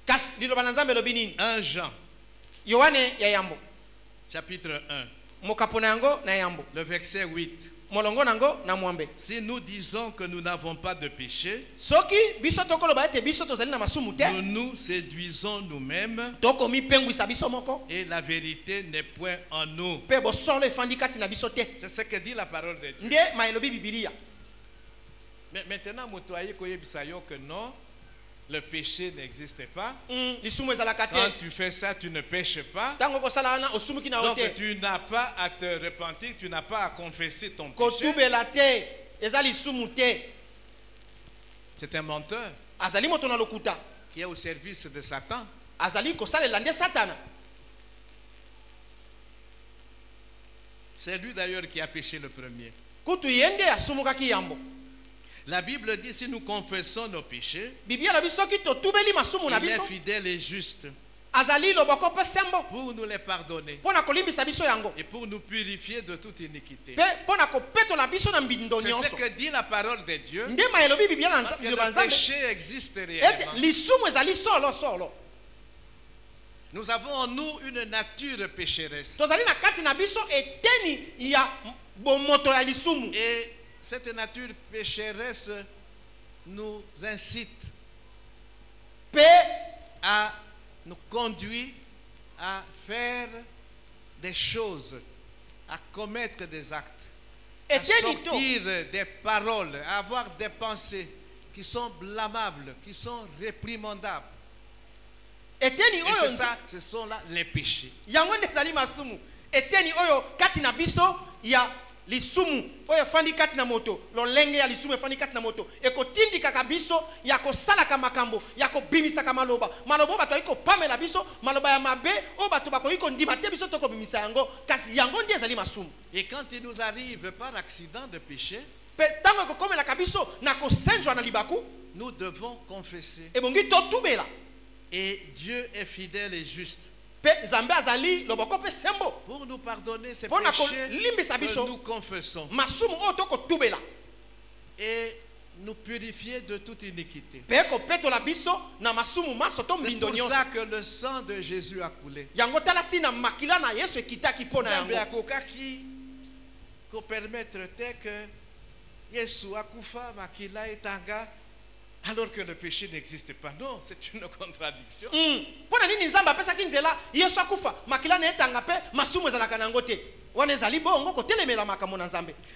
1 Jean. Chapitre 1. Le verset 8. Si nous disons que nous n'avons pas de péché, nous nous séduisons nous-mêmes et la vérité n'est point en nous. C'est ce que dit la parole de Dieu. Mais maintenant, que non, le péché n'existe pas. Quand tu fais ça, tu ne pêches pas. Donc tu n'as pas à te repentir, tu n'as pas à confesser ton péché. C'est un menteur qui est au service de Satan. C'est lui d'ailleurs qui a péché le premier. La Bible dit si nous confessons nos péchés, il est fidèle et juste pour nous les pardonner et pour nous purifier de toute iniquité. C'est ce que dit la parole de Dieu. Parce que le péché existe réellement. Nous avons en nous une nature pécheresse. Et cette nature pécheresse nous incite à nous conduire à faire des choses, à commettre des actes, à sortir des paroles, à avoir des pensées qui sont blâmables, qui sont réprimandables. Et c'est ça, ce sont là les péchés. lisumu oyo fandi kati na moto lolenge ya lisumu fandi kati na moto ekotindika kabiso ya kosalaka makambo ya kobimisaka maloba bato iko pamela biso maloba ya mabe o bato bako iko ndima te biso toko bimisa yango kasi yango ndi ezali masumu. Et quand il nous arrive par accident de péché, pe tango kokomela kabiso na kosenjwa na libaku, nous devons confesser. Ebongi totubela. Et Dieu est fidèle et juste pour nous pardonner ces péchés que nous confessons et nous purifier de toute iniquité. C'est pour ça que le sang de Jésus a coulé. Pour permettre que Yesu akufa makila etanga alors que le péché n'existe pas. Non, c'est une contradiction.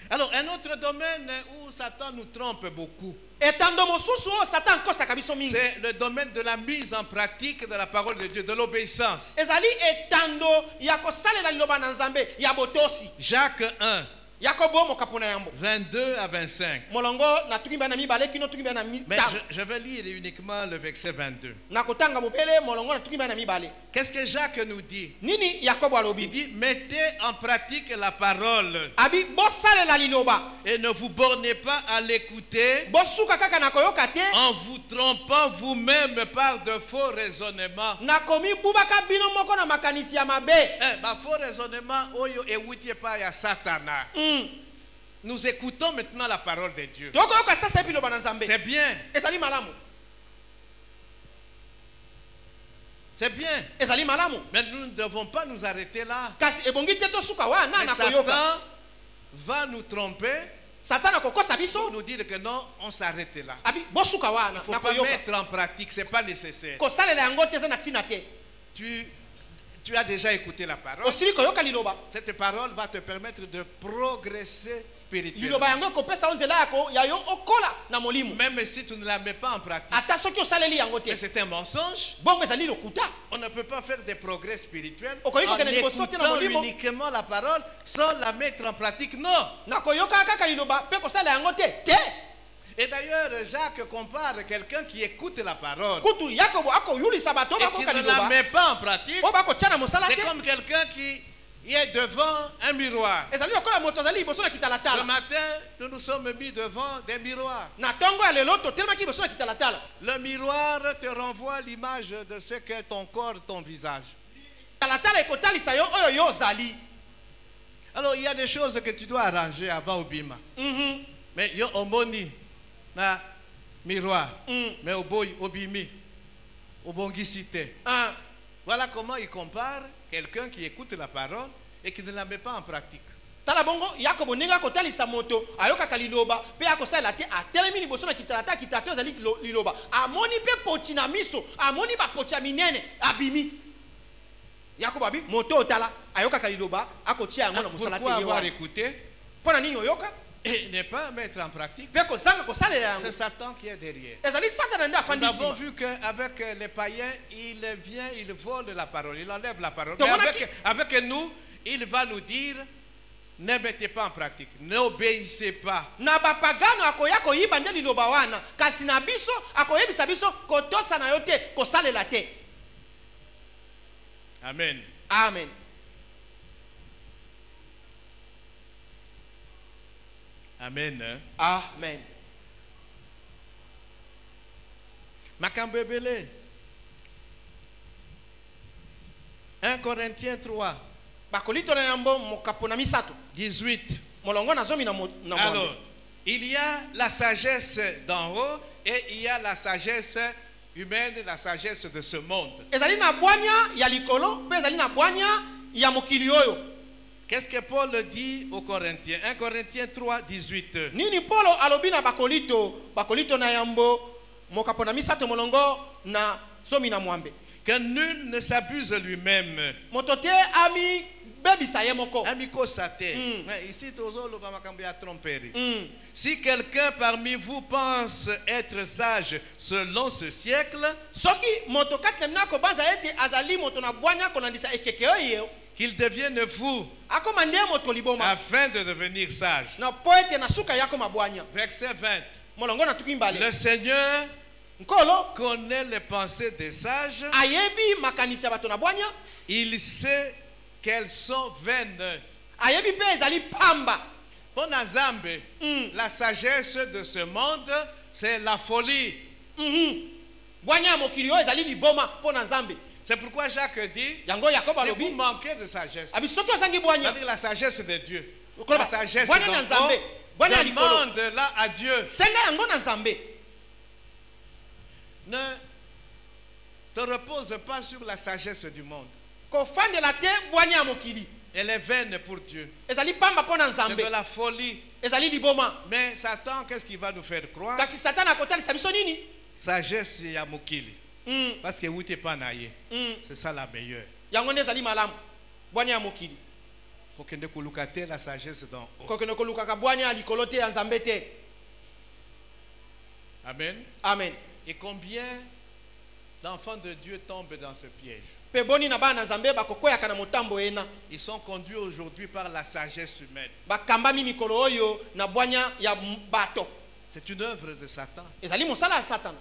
Alors, un autre domaine où Satan nous trompe beaucoup, c'est le domaine de la mise en pratique de la parole de Dieu, de l'obéissance. Jacques 1. 22 à 25. Mais je vais lire uniquement le verset 22. Qu'est-ce que Jacques nous dit? Il dit, mettez en pratique la parole et ne vous bornez pas à l'écouter en vous trompant vous-même par de faux raisonnements. Faux raisonnement, pas ya Satana. Nous écoutons maintenant la parole de Dieu. C'est bien. C'est bien. Mais nous ne devons pas nous arrêter là. Mais Satan va nous tromper. Pour nous dire que non, on s'arrête là. Il ne faut pas mettre en pratique, ce n'est pas nécessaire. Tu as déjà écouté la parole. Cette parole va te permettre de progresser spirituellement. Même si tu ne la mets pas en pratique. Mais c'est un mensonge. On ne peut pas faire des progrès spirituels en écoutant uniquement la parole sans la mettre en pratique. Non. Et d'ailleurs, Jacques compare quelqu'un qui écoute la parole et qui ne la met pas en pratique. C'est comme quelqu'un qui est devant un miroir. Ce matin, nous nous sommes mis devant des miroirs. Le miroir te renvoie l'image de ce qu'est ton corps, ton visage. Alors, il y a des choses que tu dois arranger avant Obima. Mais yo omoni na miroir, mais au boy obimi, au bongisité. Voilà comment il compare quelqu'un qui écoute la parole et qui ne la met pas en pratique. Talabongo yakobo ninga kotalisa moto ayoka kaliloba pe akosala te atelemi liboso na kitalata kitato zali liloba amoni pe potina miso amoni ba pocha minene abimi yakobo abi moto otala ayoka kaliloba akotia yango na musala te pourquoi avoir écouté pona nini oyoka et ne pas mettre en pratique? C'est Satan qui est derrière. Nous avons vu qu'avec les païens, il vient, il vole la parole, il enlève la parole. Mais avec nous, il va nous dire, ne mettez pas en pratique, n'obéissez pas. Amen. Amen. Amen. Amen. Makambebele. 1 Corinthiens 3. 18. Alors, il y a la sagesse d'en haut et il y a la sagesse humaine, la sagesse de ce monde. Qu'est-ce que Paul dit aux Corinthiens? 1 Corinthiens 3, 18. Nini Paulo alobina bakolito na yambo mokapona misato molongo na somi na mwambe. Que nul ne s'abuse lui-même. Motote ami bebisa yemoko. Ami kosate. Ici tozolo ba makambo ya tromperie. Si quelqu'un parmi vous pense être sage selon ce siècle, soki motoka temna ko baza ete azali motona bwanya konandisa ekekeo yeo, qu'il devienne fou akomande moto liboma afin de devenir sage. na poete na suka yako mabwanya. Verset 20. Molongo na tuki mbale. Le Seigneur Nkolo connaît les pensées des sages. ayebi makanisi ya bato na bwanya. Il sait qu'elles sont vaines. Ayebi pe ezali pamba. Pour Nzambe, la sagesse de ce monde, c'est la folie. Bwanya ya mokili oyo ezali liboma po na Nzambe. C'est pourquoi Jacques dit, Yango Yakob si alobi vous manquez de sagesse, abi soki ozangi bwanya c'est-à-dire la sagesse de Dieu, Koloba, la sagesse bwanya na d'enfant, Nzambe, bwanya ya likolo. demande-la à Dieu. Senga yango na Nzambe. Ne te repose pas sur la sagesse du monde. Kofandela te bwanya ya mokili. Elle est vaine pour Dieu. Ezali pamba po na C'est Nzambe. de la folie. Ezali liboma. Mais Satan, qu'est-ce qu'il va nous faire croire? Kasi Satan akotalisa biso nini? Sagesse ya mokili. Parce que oui, pas naïe. C'est ça la meilleure. Yango nde ezali malamu. Bwanya ya mokili. Pour que ne kolukate la sagesse d'en haut. Kokene kolukaka bwanya ya likolo te ya Nzambe te. Amen. Amen. Et combien d'enfants de Dieu tombent dans ce piège? Pe boni na bana Nzambe bakokweyaka na motambo ena. Ils sont conduits aujourd'hui par la sagesse humaine. Bakambami mikolo oyo na bwanya ya bato. C'est une œuvre de Satan. Ezali mosala ya Satan.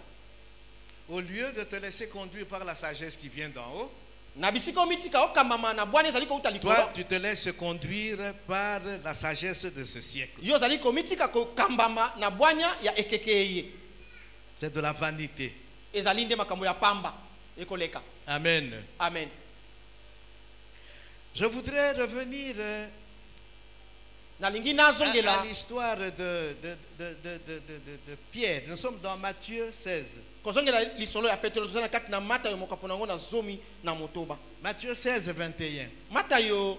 Au lieu de te laisser conduire par la sagesse qui vient d'en haut, Na bisika omitika okambama na bwanya ezali kouta likolo. toi, tu te laisses conduire par la sagesse de ce siècle. Yo ezali komitika kokambama na bwanya ya ekekeye. C'est de la vanité. Ezali nde makambo ya pamba ekoleka. Amen. Amen. Je voudrais revenir Nalingi à nazongela l'histoire de Pierre. Nous sommes dans Matthieu 16. kozongela lisolo ya Petro tozana kati na Matayo mokapona ngo na zomi na motoba. Matthieu 16, 21. Matayo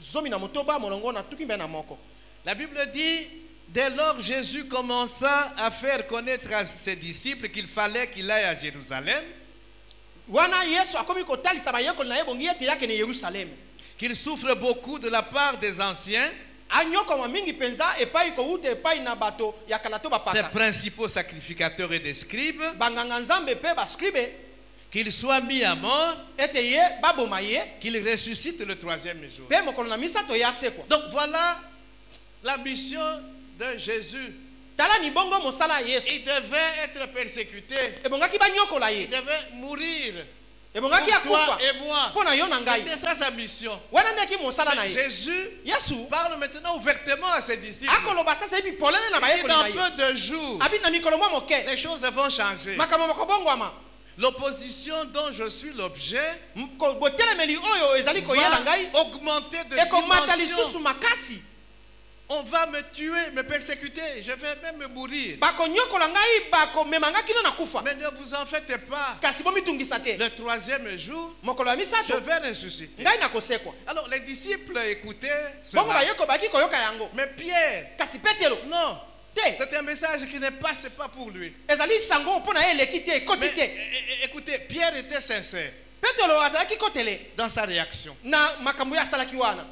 zomi na motoba molongo na tuki mbe na moko. La Bible dit, dès lors Jésus commença à faire connaître à ses disciples qu'il fallait qu'il aille à Jérusalem, Wana Yesu akomi kotalisa bayekoli na ye bongi ete yake ne Yerusalem. qu'il souffre beaucoup de la part des anciens, Anyoko wa mingi penza epai ko ute epai na bato ya kalato des bapaka. principaux sacrificateurs et des scribes, Banganga Nzambe pe bascribe qu'il soit mis à mort, ete ye baboma ye qu'il ressuscite le troisième jour. pe mokolo na misato ya sekwa. Donc voilà la mission de Jésus. Tala ni bongo mosala ya Yesu. Il devait être persécuté. Ebongaki banyokola Il ye. devait mourir. Ebongaki Pour akufa. toi et moi. Pona yo na ngai. C'était ça sa mission. Wana ndeki mosala na Mais ye. Jésus Yesu parle maintenant ouvertement à ses disciples. akoloba sasa ebi polele na Et bayekoli dans na ye. peu de jours, Abi na mikolo mwa moke. les choses vont changer. Makambo makobongwama. L'opposition dont je suis l'objet Botelemeli oyo ezali koyela va ngai. augmenter de Ekomata dimension. lisusu makasi. On va me tuer, me persécuter. Je vais même mourir. Bakonyokola ngai bakomemanga kino na kufa. Mais ne vous en faites pas. Kasi bomitungisa te. Le troisième jour, Mokolo ya je misato vais ressusciter. ngai nakosekwa. Alors les disciples écoutaient Bongo cela. bayeko baki koyoka yango. Mais Pierre, Kasi Petero non. te. C'est un message qui ne passe pas pour lui. Ezali sango mpona ye eleki te Mais ekoti te. écoutez, Pierre était sincère Petero azalaki kotele dans sa réaction. na makambo ya asalaki wana.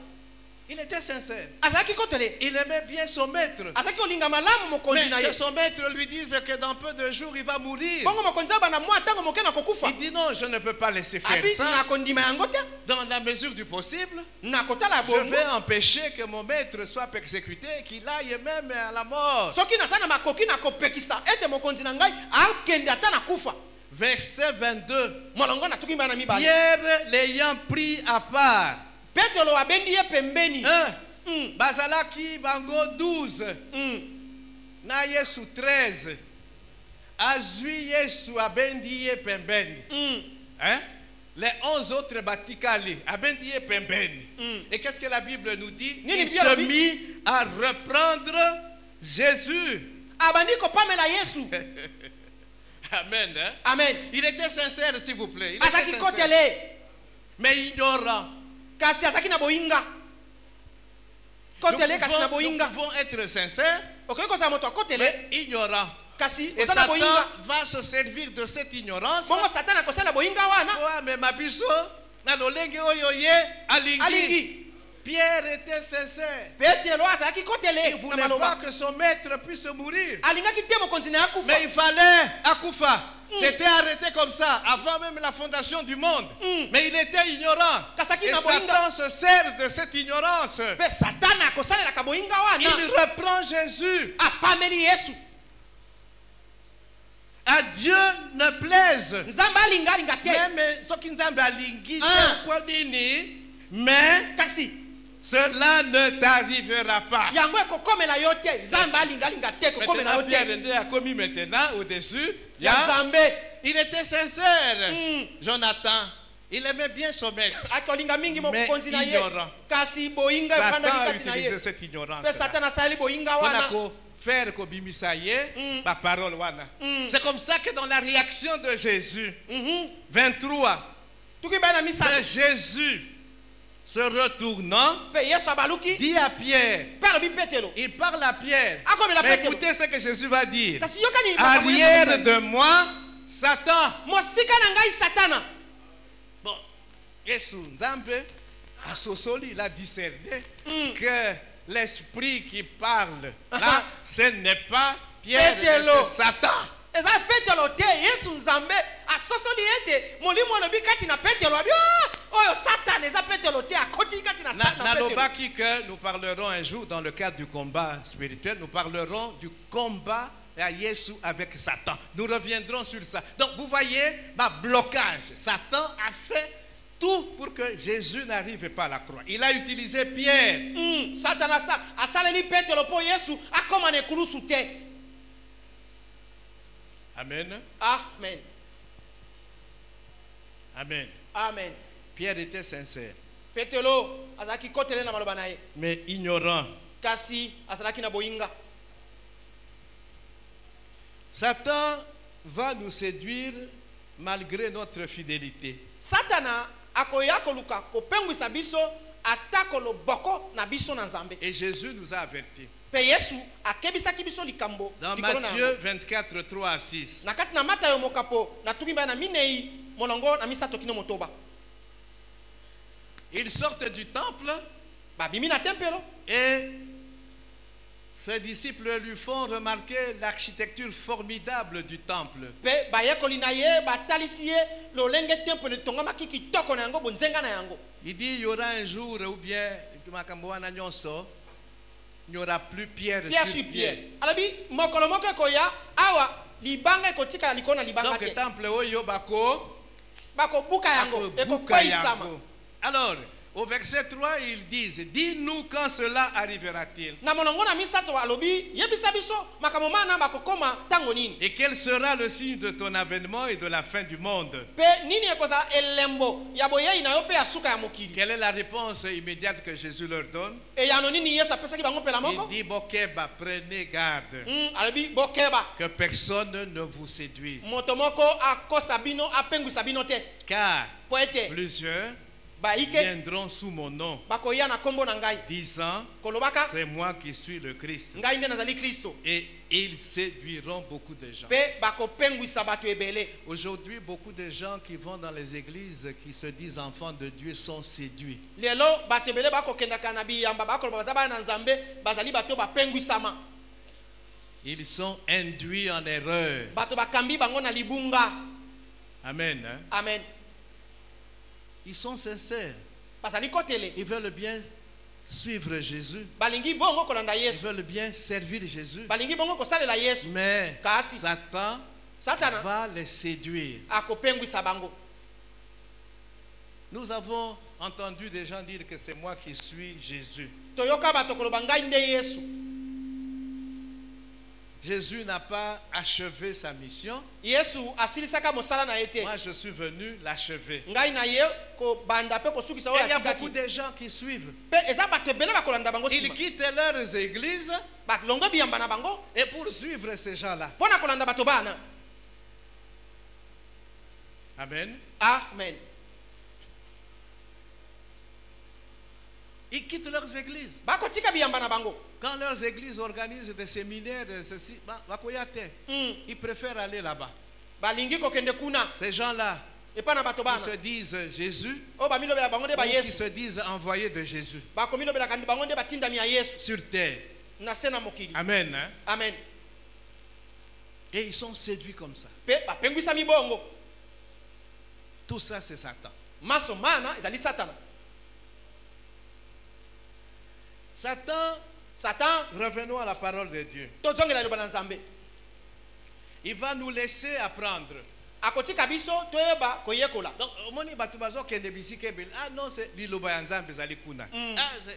Il était sincère. Azalaki kotele. Il aimait bien son maître. Azalaki kolinga malamu mokonzi na Mais ye. que son maître lui dise que dans peu de jours il va mourir. Bongo mokonzi abana mwa tango moke na kokufa. Il dit non, je ne peux pas laisser faire Abi ça. nakondima yango te. Dans la mesure du possible, Nakotala je bongo. vais empêcher que mon maître soit persécuté, qu'il aille même à la mort. Soki nazana makoki na kopekisa ete mokonzi na ngai akende ata na kufa. Verset 22. Molongo na tuki mbana mibale. Pierre l'ayant pris à part. Petero abendi ye pembeni. Bazalaki bango 12. Na Yesu 13. Azui Yesu abendi ye pembeni. Hein? Les 11 autres batikali abendi ye pembeni. Et qu'est-ce que la Bible nous dit? Nini Il Pierre se dit? mit à reprendre Jésus. Abandi kopamela Yesu. Amen. Hein? Amen. Il était sincère, s'il vous plaît. Il était Azaki sincère. kotele. Mais ignorant. Kasi azaki na boinga. Kotele kasi na boinga. Nous pouvons être sincères, Okoki kozala moto akotele mais ignorants. kasi Et ozala Satan boinga. va se servir de cette ignorance. Bongo Satan akosala boinga wana. Mais mabiso na lolenge oyo ye alingi. Alingi. Pierre était sincère. petelo azalaki Il kotele ne na voulait maloba pas que son maître puisse mourir. alingaki te mokonzi na ye akufa Mais il fallait akufa. C'était arrêté comme ça, avant même la fondation du monde. Mais il était ignorant. Kasaki Et na boyinga. Satan se sert de cette ignorance. mpe satana akosalelaka boyinga Il wana reprend Jésus. apameli yesu À Dieu ne plaise. nzambe alinga te Même ce qui nous a balingi, Ah. quoi nini, mais kasi cela ne t'arrivera pas. yango ekokomela yo te nzambe alinga te ekokomela yo Maintenant, Pierre te Ndé a commis maintenant au-dessus. ya nzambe Il était sincère. Jonathan, il aimait bien son maître. akolinga mingi Mais mokonzi na ye ignorant. kasi boyinga Satan efandaki a kati na utilisé ye cette ignorance. mpe satana asaleli boyinga On a wana qu'à faire ko bimisa ye, ma parole wana. C'est comme ça que dans la réaction de Jésus, 23, tuki bai na de misato Jésus se retournant, mpe yesu abaluki dit à Pierre, mpe alobi petelo il parle à Pierre. akobela Mais petelo écoutez ce que Jésus va dire. kasi yokani makambo Yesu Arrière akosala. de moi, Satan. mosika na ngai satana Bon, Yesu Nzambe, à Sosoli, il a discerné que l'esprit qui parle, là, ce n'est pas Pierre, mais Pételo. c'est Satan. eza petelo te yesu nzambe asosoli ete molimo alobi kati na petelo abi oyo satana eza petelo te akoti kati na petelo Nalobaki que nous parlerons un jour dans le cadre du combat spirituel, nous parlerons du combat à Yesu avec Satan. Nous reviendrons sur ça. Donc vous voyez, blocage. Satan a fait tout pour que Jésus n'arrive pas à la croix. Il a utilisé Pierre. satana asaleli petelo mpo yesu akoma na ekulusu te Amen. amen Amen. amen Pierre était sincère, petelo azalaki kotele na maloba na ye mais ignorant. kasi azalaki na boyinga Satan va nous séduire malgré notre fidélité. satana akoya koluka kopengwisa biso atako loboko na biso na nzambe Et Jésus nous a avertis. mpe yesu akebisaki biso likambo Dans likolo na Matthieu yango 24, 3 à 6. na kati na matayo mokapo natuki mbai na minei molongo na misato kino motoba Ils sortent du temple babimi na tempelo et ses disciples lui font remarquer l'architecture formidable du temple. mpe bayekoli na ye batalisi ye lolenge tempelo etongamaki kitoko na yango bonzenga na yango Il dit il y aura un jour ou bien il n'y aura plus pierre pierre sur sur pierre. pierre alobi mokolo moko ekoya awa libanga ekotikala likolo na libanga Donc te le temple oyo bako bakobuka yango buka ekokweisama yango. Alors, au verset 3, ils disent, dis-nous quand cela arrivera-t-il na molongo na misato alobi yebisa biso makambo mana bakokoma ntango nini et quel sera le signe de ton avènement et de la fin du monde. mpe nini ekozala elembo ya boyei na yo mpe ya suka ya mokili Quelle est la réponse immédiate que Jésus leur donne? eyano nini yesu apesaki bango mpela Il moko dit, Bokeba, prenez garde alobi bokeba que personne ne vous séduise. moto moko akosa bino apengwisa bino te Car po ete plusieurs baike viendront sous mon nom, bakoya na nkombo na ngai disant, kolobaka c'est moi qui suis le Christ. ngai nde nazali kristo Et ils séduiront beaucoup de gens. mpe bakopengwisa bato ebele Aujourd'hui, beaucoup de gens qui vont dans les églises, qui se disent enfants de Dieu, sont séduits. lelo bato ebele bakokendaka na biyamba bakoloba baza bana na nzambe bazali bato bapengwisama Ils sont induits en erreur. bato bakambi bango na libunga Amen. Hein? amen Ils sont sincères. bazali kotele Ils veulent bien suivre Jésus. balingi bongo kolanda Ils yesu veulent bien servir Jésus. balingi bongo kosalela yesu Mais kasi Satan satana va les séduire. akopengwisa bango Nous avons entendu des gens dire que c'est moi qui suis Jésus. toyoka bato koloba ngai nde yesu Jésus n'a pas achevé sa mission. yesu asilisaka mosala na ye te Moi, je suis venu l'achever. ngai na ye kobanda mpe kosukisa oyo Et il y a beaucoup atikaki de gens qui suivent. mpe eza bato ebele bakolanda bango Ils nsima quittent leurs églises balongo biyamba na bango et pour suivre ces gens-là. mpo na kolanda bato bana Amen. amen Ils quittent leurs églises. bakotika biyamba na bango Quand leurs églises organisent des séminaires, ceci, bakoyate, ils préfèrent aller là-bas. balingi kokende kuna Ces gens-là, Et pas na bato bana. Qui se disent Jésus. O ba milobela bango de ba Ou qui Yesu. se disent envoyés de Jésus. Ba ko milobela kandi bango de batindami ya Yesu. Sur terre. Na sena mokili. Amen. Hein? Amen. Et ils sont séduits comme ça. Pe ba pengwisa mibongo. Tout ça c'est Satan. Maso mana ezali Satana. Satan, revenons à la parole de Dieu. Il va nous laisser apprendre. Donc, ah non,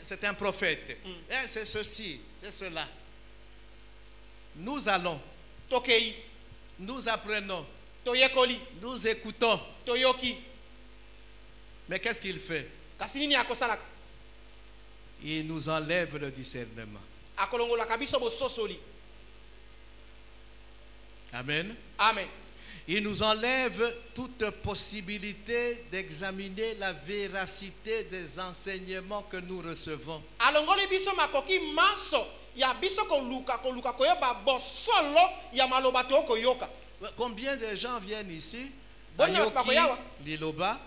c'est un prophète. C'est ceci, c'est cela. Nous allons. Nous apprenons. Nous écoutons. Mais qu'est-ce qu'il fait? Il nous enlève le discernement. Amen. Amen. Il nous enlève toute possibilité d'examiner la véracité des enseignements que nous recevons. Combien de gens viennent ici, Liloba,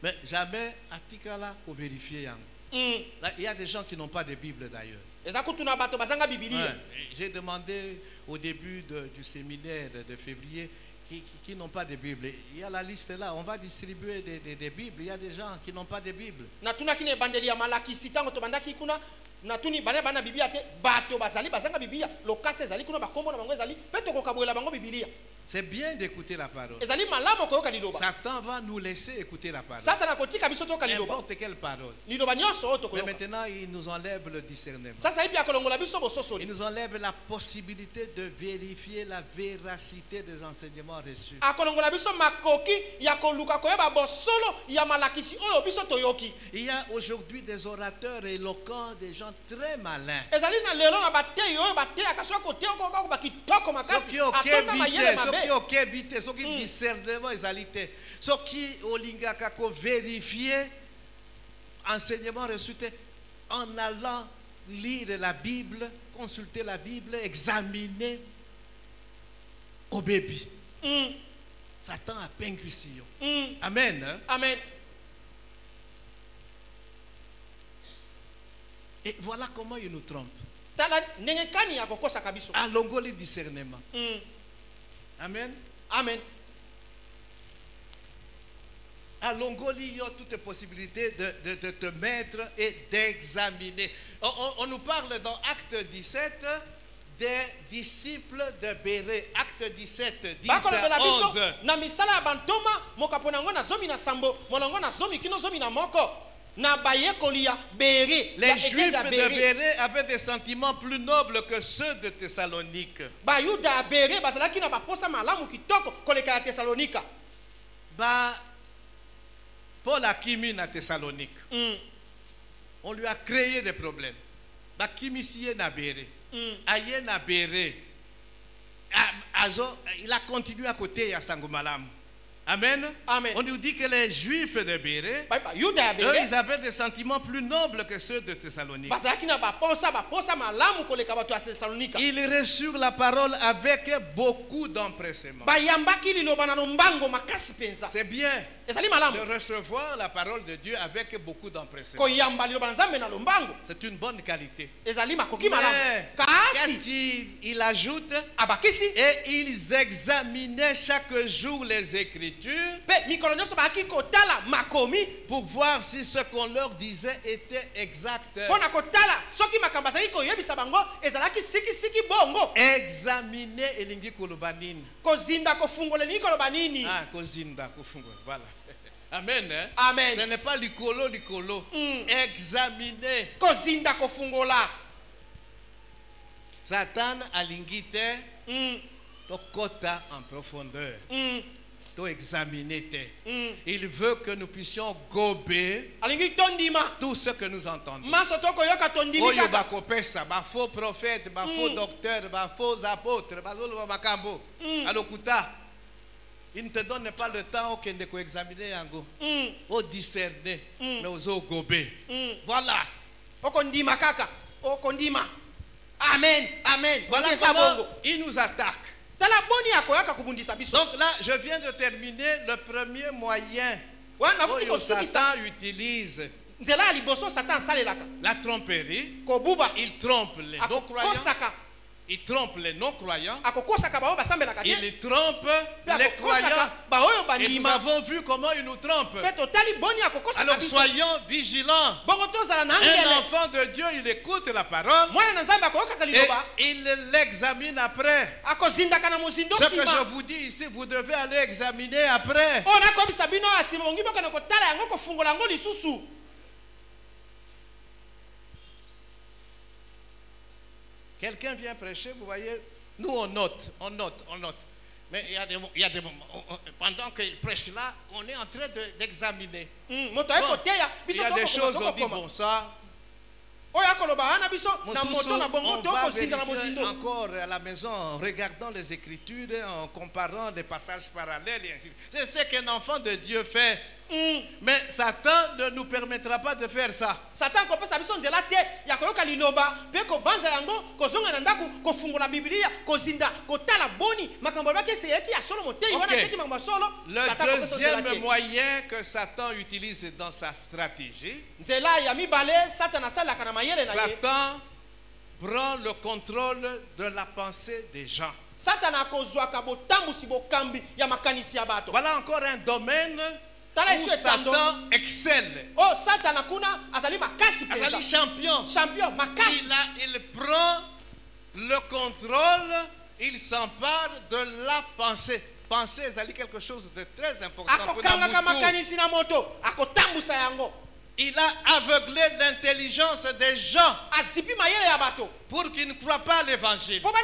mais jamais Atikala pour vérifier. Il y a des gens qui n'ont pas de Bible d'ailleurs. J'ai demandé au début du séminaire de février qui n'ont pas de Bible. Il y a la liste là, on va distribuer des Bibles. Il y a des gens qui n'ont pas de Bible. C'est bien d'écouter la parole. Satan va nous laisser écouter la parole. N'importe quelle parole. Mais maintenant, il nous enlève le discernement. Il nous enlève la possibilité de vérifier la véracité des enseignements reçus. Il y a aujourd'hui des orateurs éloquents, des gens très malins. Qui habité, ceux qui discernement égalité, ceux qui au lingaka vérifier enseignement reçu en allant lire la Bible, consulter la Bible, examiner au bébé. Satan a peine. Amen. Hein? Amen. Et voilà comment il nous trompe. Allons le discernement. Amen. Amen. Allons il y a toutes les possibilités de te mettre et d'examiner. On nous parle dans Acte 17 des disciples de Béré. Acte 17, 10 à 11. Les Juifs de Béré avaient des sentiments plus nobles que ceux de Thessalonique. Paul a kimi na Thessalonique. On lui a créé des problèmes. Il a continué à côté à Sangomalam. Amen. Amen. On nous dit que les Juifs de Béré, eux, ils avaient des sentiments plus nobles que ceux de Thessalonique. Ils reçurent la parole avec beaucoup d'empressement. C'est bien de recevoir la parole de Dieu avec beaucoup d'empressement. C'est une bonne qualité. Qu'est-ce qu'il ajoute? Et ils examinaient chaque jour les Écritures pour voir si ce qu'on leur disait était exact. Examiner elingi kolobanini. Ah, kozinda kufungwa. Voilà. Amen. Hein? Amen. Ce n'est pas likolo. Examiner. Kozinda kofungola. Satan alingite tokota en profondeur. Examiner. Il veut que nous puissions gober tout ce que nous entendons. Faux prophète, faux docteur, faux apôtre, il ne te donne pas le temps de examiner au discerner, mais aux gober. Voilà. Amen. Amen. Voilà comment il nous attaque. Donc là, je viens de terminer le premier moyen que Satan utilise. La tromperie. Il trompe les non-croyants. Il trompe les non-croyants. Il trompe les croyants. Et nous avons vu comment il nous trompe. Alors soyons vigilants. Un enfant de Dieu, il écoute la parole et il l'examine après. Ce que je vous dis ici, vous devez aller examiner après. Quelqu'un vient prêcher, vous voyez, nous on note. Mais il y a des moments, pendant qu'il prêche là, on est en train d'examiner. Il y a des choses, on dit, bon ça, on va vérifier encore à la maison en regardant les Écritures, en comparant les passages parallèles et ainsi de suite. C'est ce qu'un enfant de Dieu fait. Mais Satan ne nous permettra pas de faire ça. Le deuxième moyen que Satan utilise dans sa stratégie, Satan prend le contrôle de la pensée des gens. Voilà encore un domaine où Satan excelle. Azali champion. Il prend le contrôle, il s'empare de la pensée. Pensée, c'est quelque chose de très important. Il a aveuglé l'intelligence des gens pour qu'ils ne croient pas à l'évangile. Voilà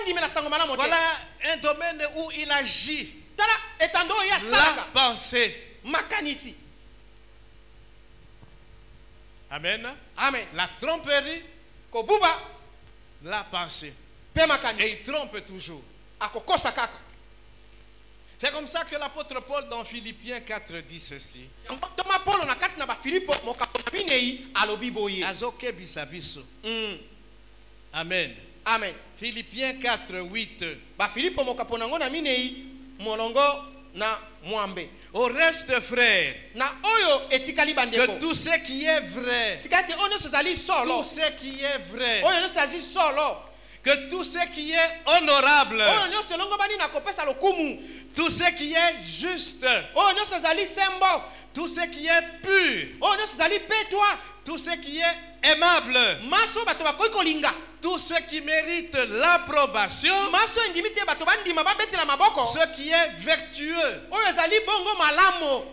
un domaine où il agit. La pensée. Amen. La tromperie, la pensée. Et il trompe toujours. C'est comme ça que l'apôtre Paul dans Philippiens 4 dit ceci. Amen. Philippiens 4, 8. Au reste, frère, que tout ce qui est vrai, tout ce qui est vrai, que tout ce qui est honorable, tout ce qui est juste, tout ce qui est pur, tout ce qui est aimable, tout ce qui mérite l'approbation, ce qui est vertueux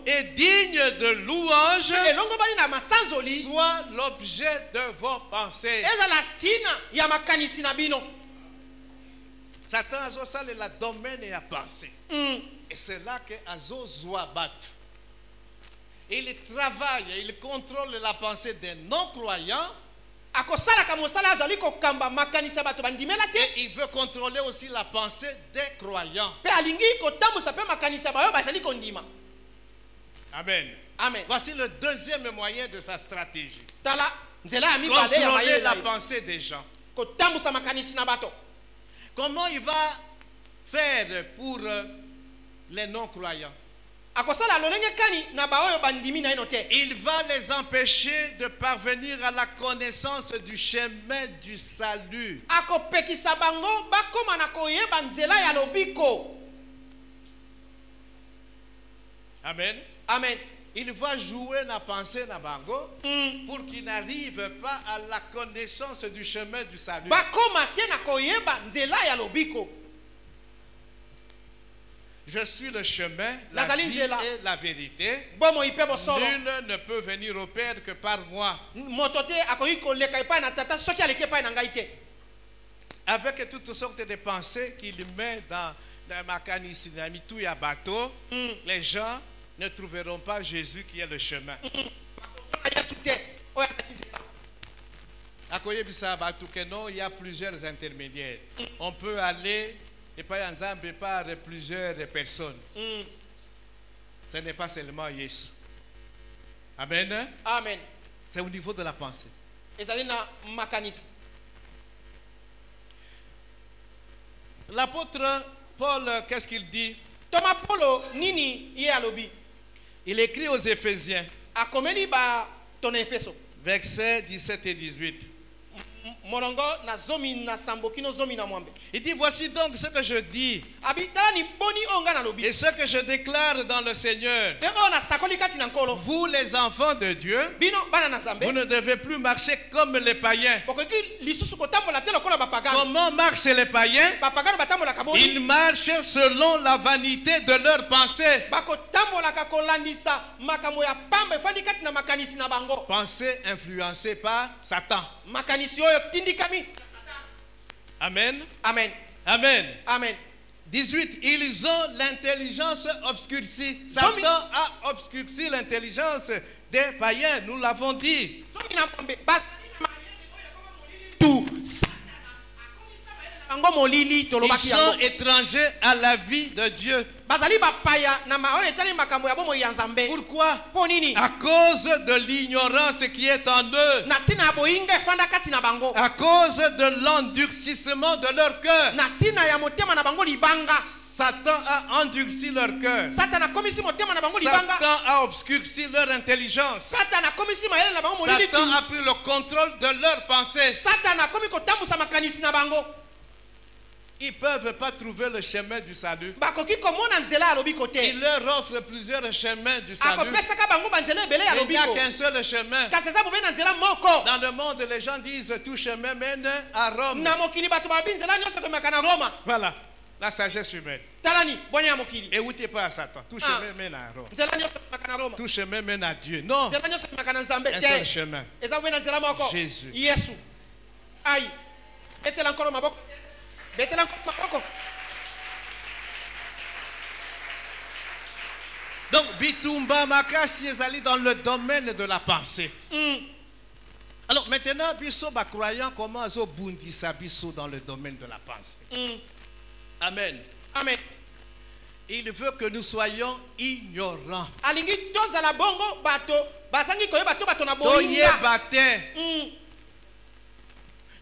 et digne de louange, soit l'objet de vos pensées. Satan a sali la domaine et a pensé. Et c'est là que Azo Zouabat. Il travaille, il contrôle la pensée des non-croyants. Et il veut contrôler aussi la pensée des croyants. Amen. Voici le deuxième moyen de sa stratégie. Contrôler la pensée des gens. Comment il va faire pour les non-croyants? Il va les empêcher de parvenir à la connaissance du chemin du salut. Amen. Il va jouer la pensée na bango pour qu'ils n'arrivent pas à la connaissance du chemin du salut. Je suis le chemin, la vie et la vérité. Nul ne peut venir au Père que par moi. Avec toutes sortes de pensées qu'il met dans ma canisse, bateau, les gens ne trouveront pas Jésus qui est le chemin. Il y a plusieurs intermédiaires. On peut aller et pas ensemble par plusieurs personnes. Ce n'est pas seulement Jésus. Amen. C'est au niveau de la pensée. L'apôtre Paul, qu'est-ce qu'il dit? Thomas Paulo nini ye alobi. Il écrit aux Éphésiens, Akomeli ba ton Efeso. versets 17 et 18. Molongo na zomi na sambo kino zomi na mwambe. Il dit, voici donc ce que je dis Abitala ni boni onga na lobi. et ce que je déclare dans le Seigneur. Pe o na sakoli kati na nkolo. Vous les enfants de Dieu, Bino bana na Nzambe. vous ne devez plus marcher comme les païens. Okoki lisusu kotambola te lokola bapagano. Comment marchent les païens? Bapagano batambola kaboni. Ils marchent selon la vanité de leurs pensées. Bakotambola ka kolandisa makambo ya pamba efandi kati na makanisi na bango. Pensées influencées par Satan. Makanisi oyo tindikami. Amen. Amen. Amen. Amen. 18. Ils ont l'intelligence obscurcie. Satan a obscurci l'intelligence des païens. Nous l'avons dit. Ils sont étrangers à la vie de Dieu. Pourquoi? À cause de l'ignorance qui est en eux. À cause de l'endurcissement de leur cœur. Satan a endurci leur cœur. Satan a obscurci leur intelligence. Satan a pris le contrôle de leurs pensées. Ils ne peuvent pas trouver le chemin du salut. Il leur offre plusieurs chemins du salut. Il n'y a qu'un seul chemin. Dans le monde, les gens disent tout chemin mène à Rome. Voilà, la sagesse humaine. Et où tu es pas à Satan. Tout chemin mène à Rome. Tout chemin mène à Dieu. Non. Un seul chemin. Jésus. Aïe. Donc, Bitumba Makasi est dans le domaine de la pensée. Alors maintenant, Bisso va croyant comment zo bundisa Bisso dans le domaine de la pensée. Amen. Amen. Il veut que nous soyons ignorants. Alingi toza la bongo bato basangi koyeba to bato na bolinga.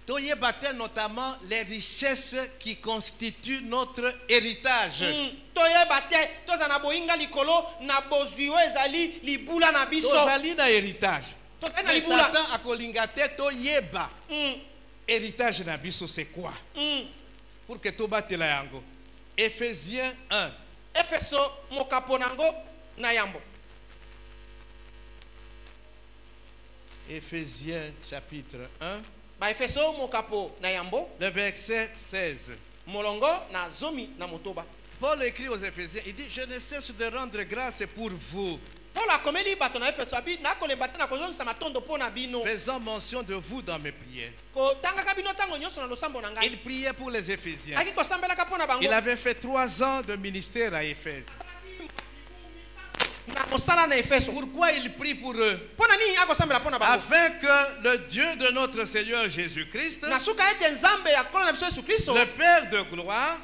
Toye bate notamment les richesses qui constituent notre héritage. Toye bate toza na bolinga likolo na bozuyo ezali libula na biso. Tozali na héritage. Mais Satan a kolingate toyeba. Héritage na biso c'est quoi? Pour que to batela yango. Éphésiens 1. Efeso mokaponango na yambo. Éphésiens chapitre 1. Ba Efeso mokapo na yambo. Le verset 16. Molongo na zomi na motoba. Paul écrit aux Éphésiens, il dit, je ne cesse de rendre grâce pour vous. Faisant mention de vous dans mes prières. Il priait pour les Éphésiens. Il avait fait 3 ans de ministère à Éphèse. Pourquoi il prie pour eux? Afin que le Dieu de notre Seigneur Jésus-Christ, le Père de gloire,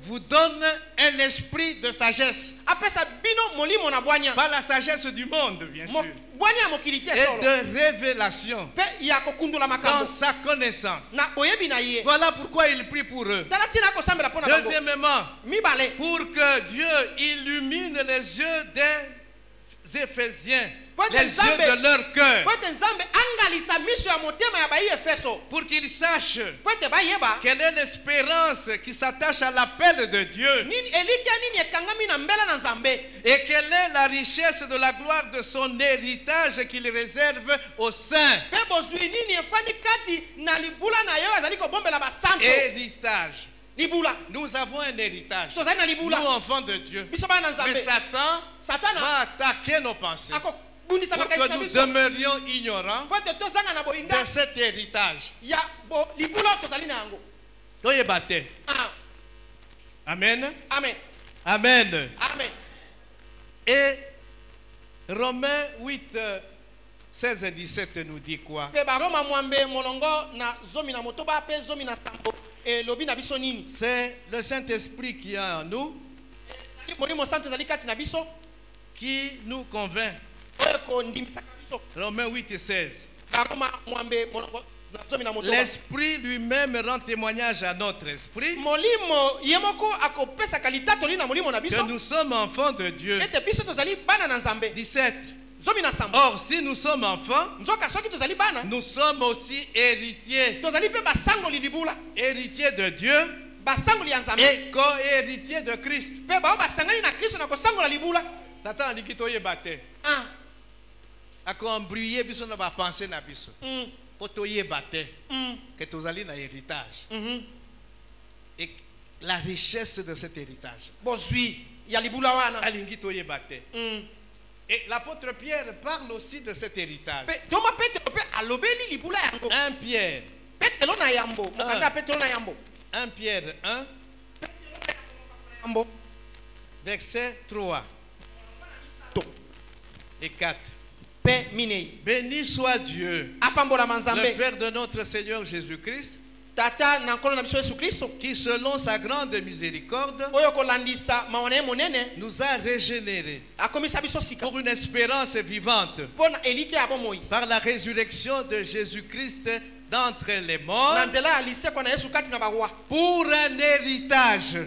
vous donne un esprit de sagesse. Pas la sagesse du monde, bien sûr. Et de révélation dans sa connaissance. Voilà pourquoi il prie pour eux. Deuxièmement, pour que Dieu illumine les yeux des Éphésiens, les yeux de leur cœur, pour qu'ils sachent quelle est l'espérance qui s'attache à l'appel de Dieu et quelle est la richesse de la gloire de son héritage qu'il réserve aux saints. Héritage. Nous avons un héritage. Nous, enfants de Dieu. Mais Satan va attaquer nos pensées pour que nous demeurions ignorants de cet héritage. Amen. Amen. Amen. Amen. Et Romains 8, 16 et 17 nous dit quoi? C'est le Saint-Esprit qui est en nous, qui nous convainc. Romains 8 et 16. L'esprit lui-même rend témoignage à notre esprit que nous sommes enfants de Dieu. 17. Or, si nous sommes enfants, nous sommes aussi héritiers. Héritiers de Dieu et co-héritiers de Christ. Satan a dit qu'il y a battu. A embrouillé biso na ba penser na biso. Ko toye battu. Que tozali na héritage. Et la richesse de cet héritage. Alingi toye battu. Et l'apôtre Pierre parle aussi de cet héritage. 1 Pierre. 1 Pierre 1. Verset 3 et 4. Béni soit Dieu, le Père de notre Seigneur Jésus-Christ, qui selon sa grande miséricorde nous a régénérés pour une espérance vivante par la résurrection de Jésus-Christ d'entre les morts, pour un héritage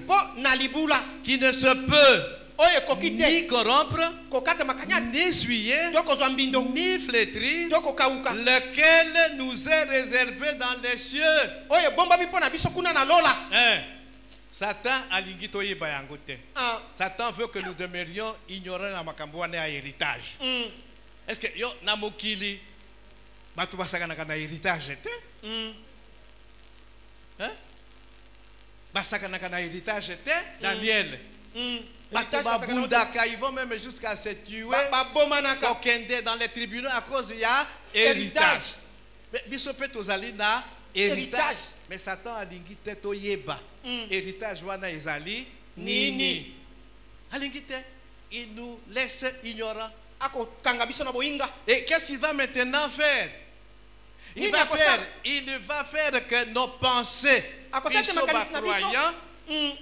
qui ne se peut ni corrompre, ni souiller, ni flétrir, lequel nous est réservé dans les cieux. Satan a lingitoye bayangote. Satan veut que nous demeurions ignorants na makambo na héritage. Est-ce que yo na mokili batu basaka na héritage te? Hein? Basaka na héritage te? Daniel. Ils vont même jusqu'à se tuer dans les tribunaux à cause de héritage. Mais héritage. Mais Satan a dit héritage wana ezali nini. Il nous laisse ignorants. Et qu'est-ce qu'il va maintenant faire? Il va faire que nos pensées croyants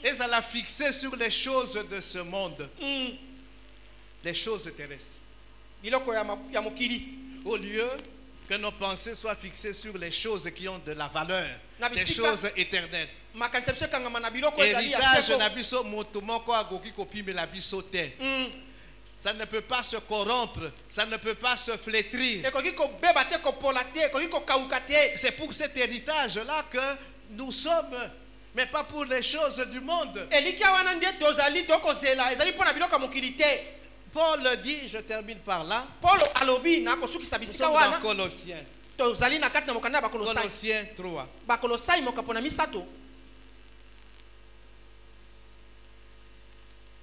et ça l'a fixé sur les choses de ce monde, les choses terrestres. Au lieu que nos pensées soient fixées sur les choses qui ont de la valeur, les choses éternelles. Héritage nabiso motomoko agoki kopime la bisote. Ça ne peut pas se corrompre, ça ne peut pas se flétrir. C'est pour cet héritage-là que nous sommes, mais pas pour les choses du monde. Paul dit, je termine par là. Nous sommes dans Colossiens. Colossiens 3.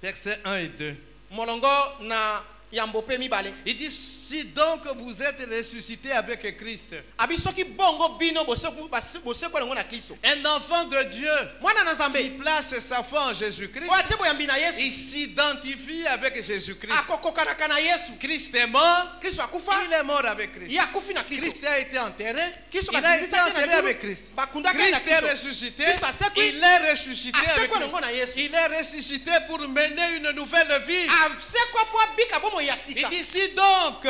Versets 1 et 2. Il dit, si donc vous êtes ressuscité avec Christ, un enfant de Dieu, il place sa foi en Jésus-Christ, il s'identifie avec Jésus-Christ. Christ est mort, il est mort avec Christ. Christ a été enterré, il a été enterré avec Christ. Christ est ressuscité, il est ressuscité avec Christ. Il est ressuscité pour mener une nouvelle vie. Il dit, si donc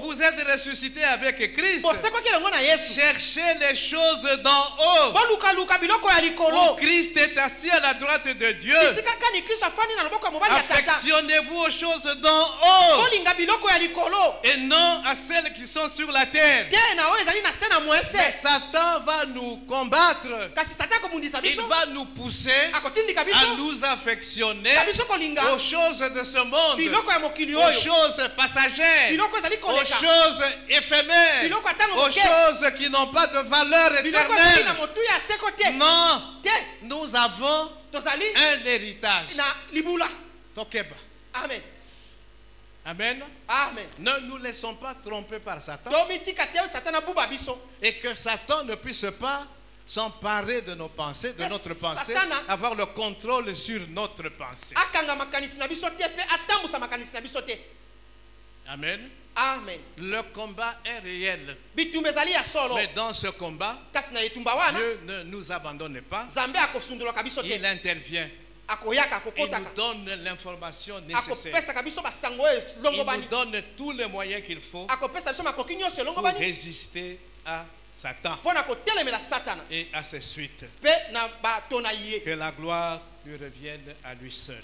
vous êtes ressuscité avec Christ, cherchez les choses d'en haut, où Christ est assis à la droite de Dieu. Affectionnez-vous aux choses d'en haut et non à celles qui sont sur la terre. Mais Satan va nous combattre. Il va nous pousser à nous affectionner aux choses de ce monde, aux choses passagères, aux choses éphémères, aux choses qui n'ont pas de valeur éternelle. Non, nous avons un héritage. Amen. Amen. Amen. Ne nous laissons pas tromper par Satan. Et que Satan ne puisse pas s'emparer de nos pensées, de notre pensée, avoir le contrôle sur notre pensée. Amen. Amen. Le combat est réel. Mais dans ce combat, Dieu ne nous abandonne pas. Il intervient. Il nous donne l'information nécessaire. Il nous donne tous les moyens qu'il faut pour résister à Satan et à ses suites. Que la gloire lui revienne à lui seul.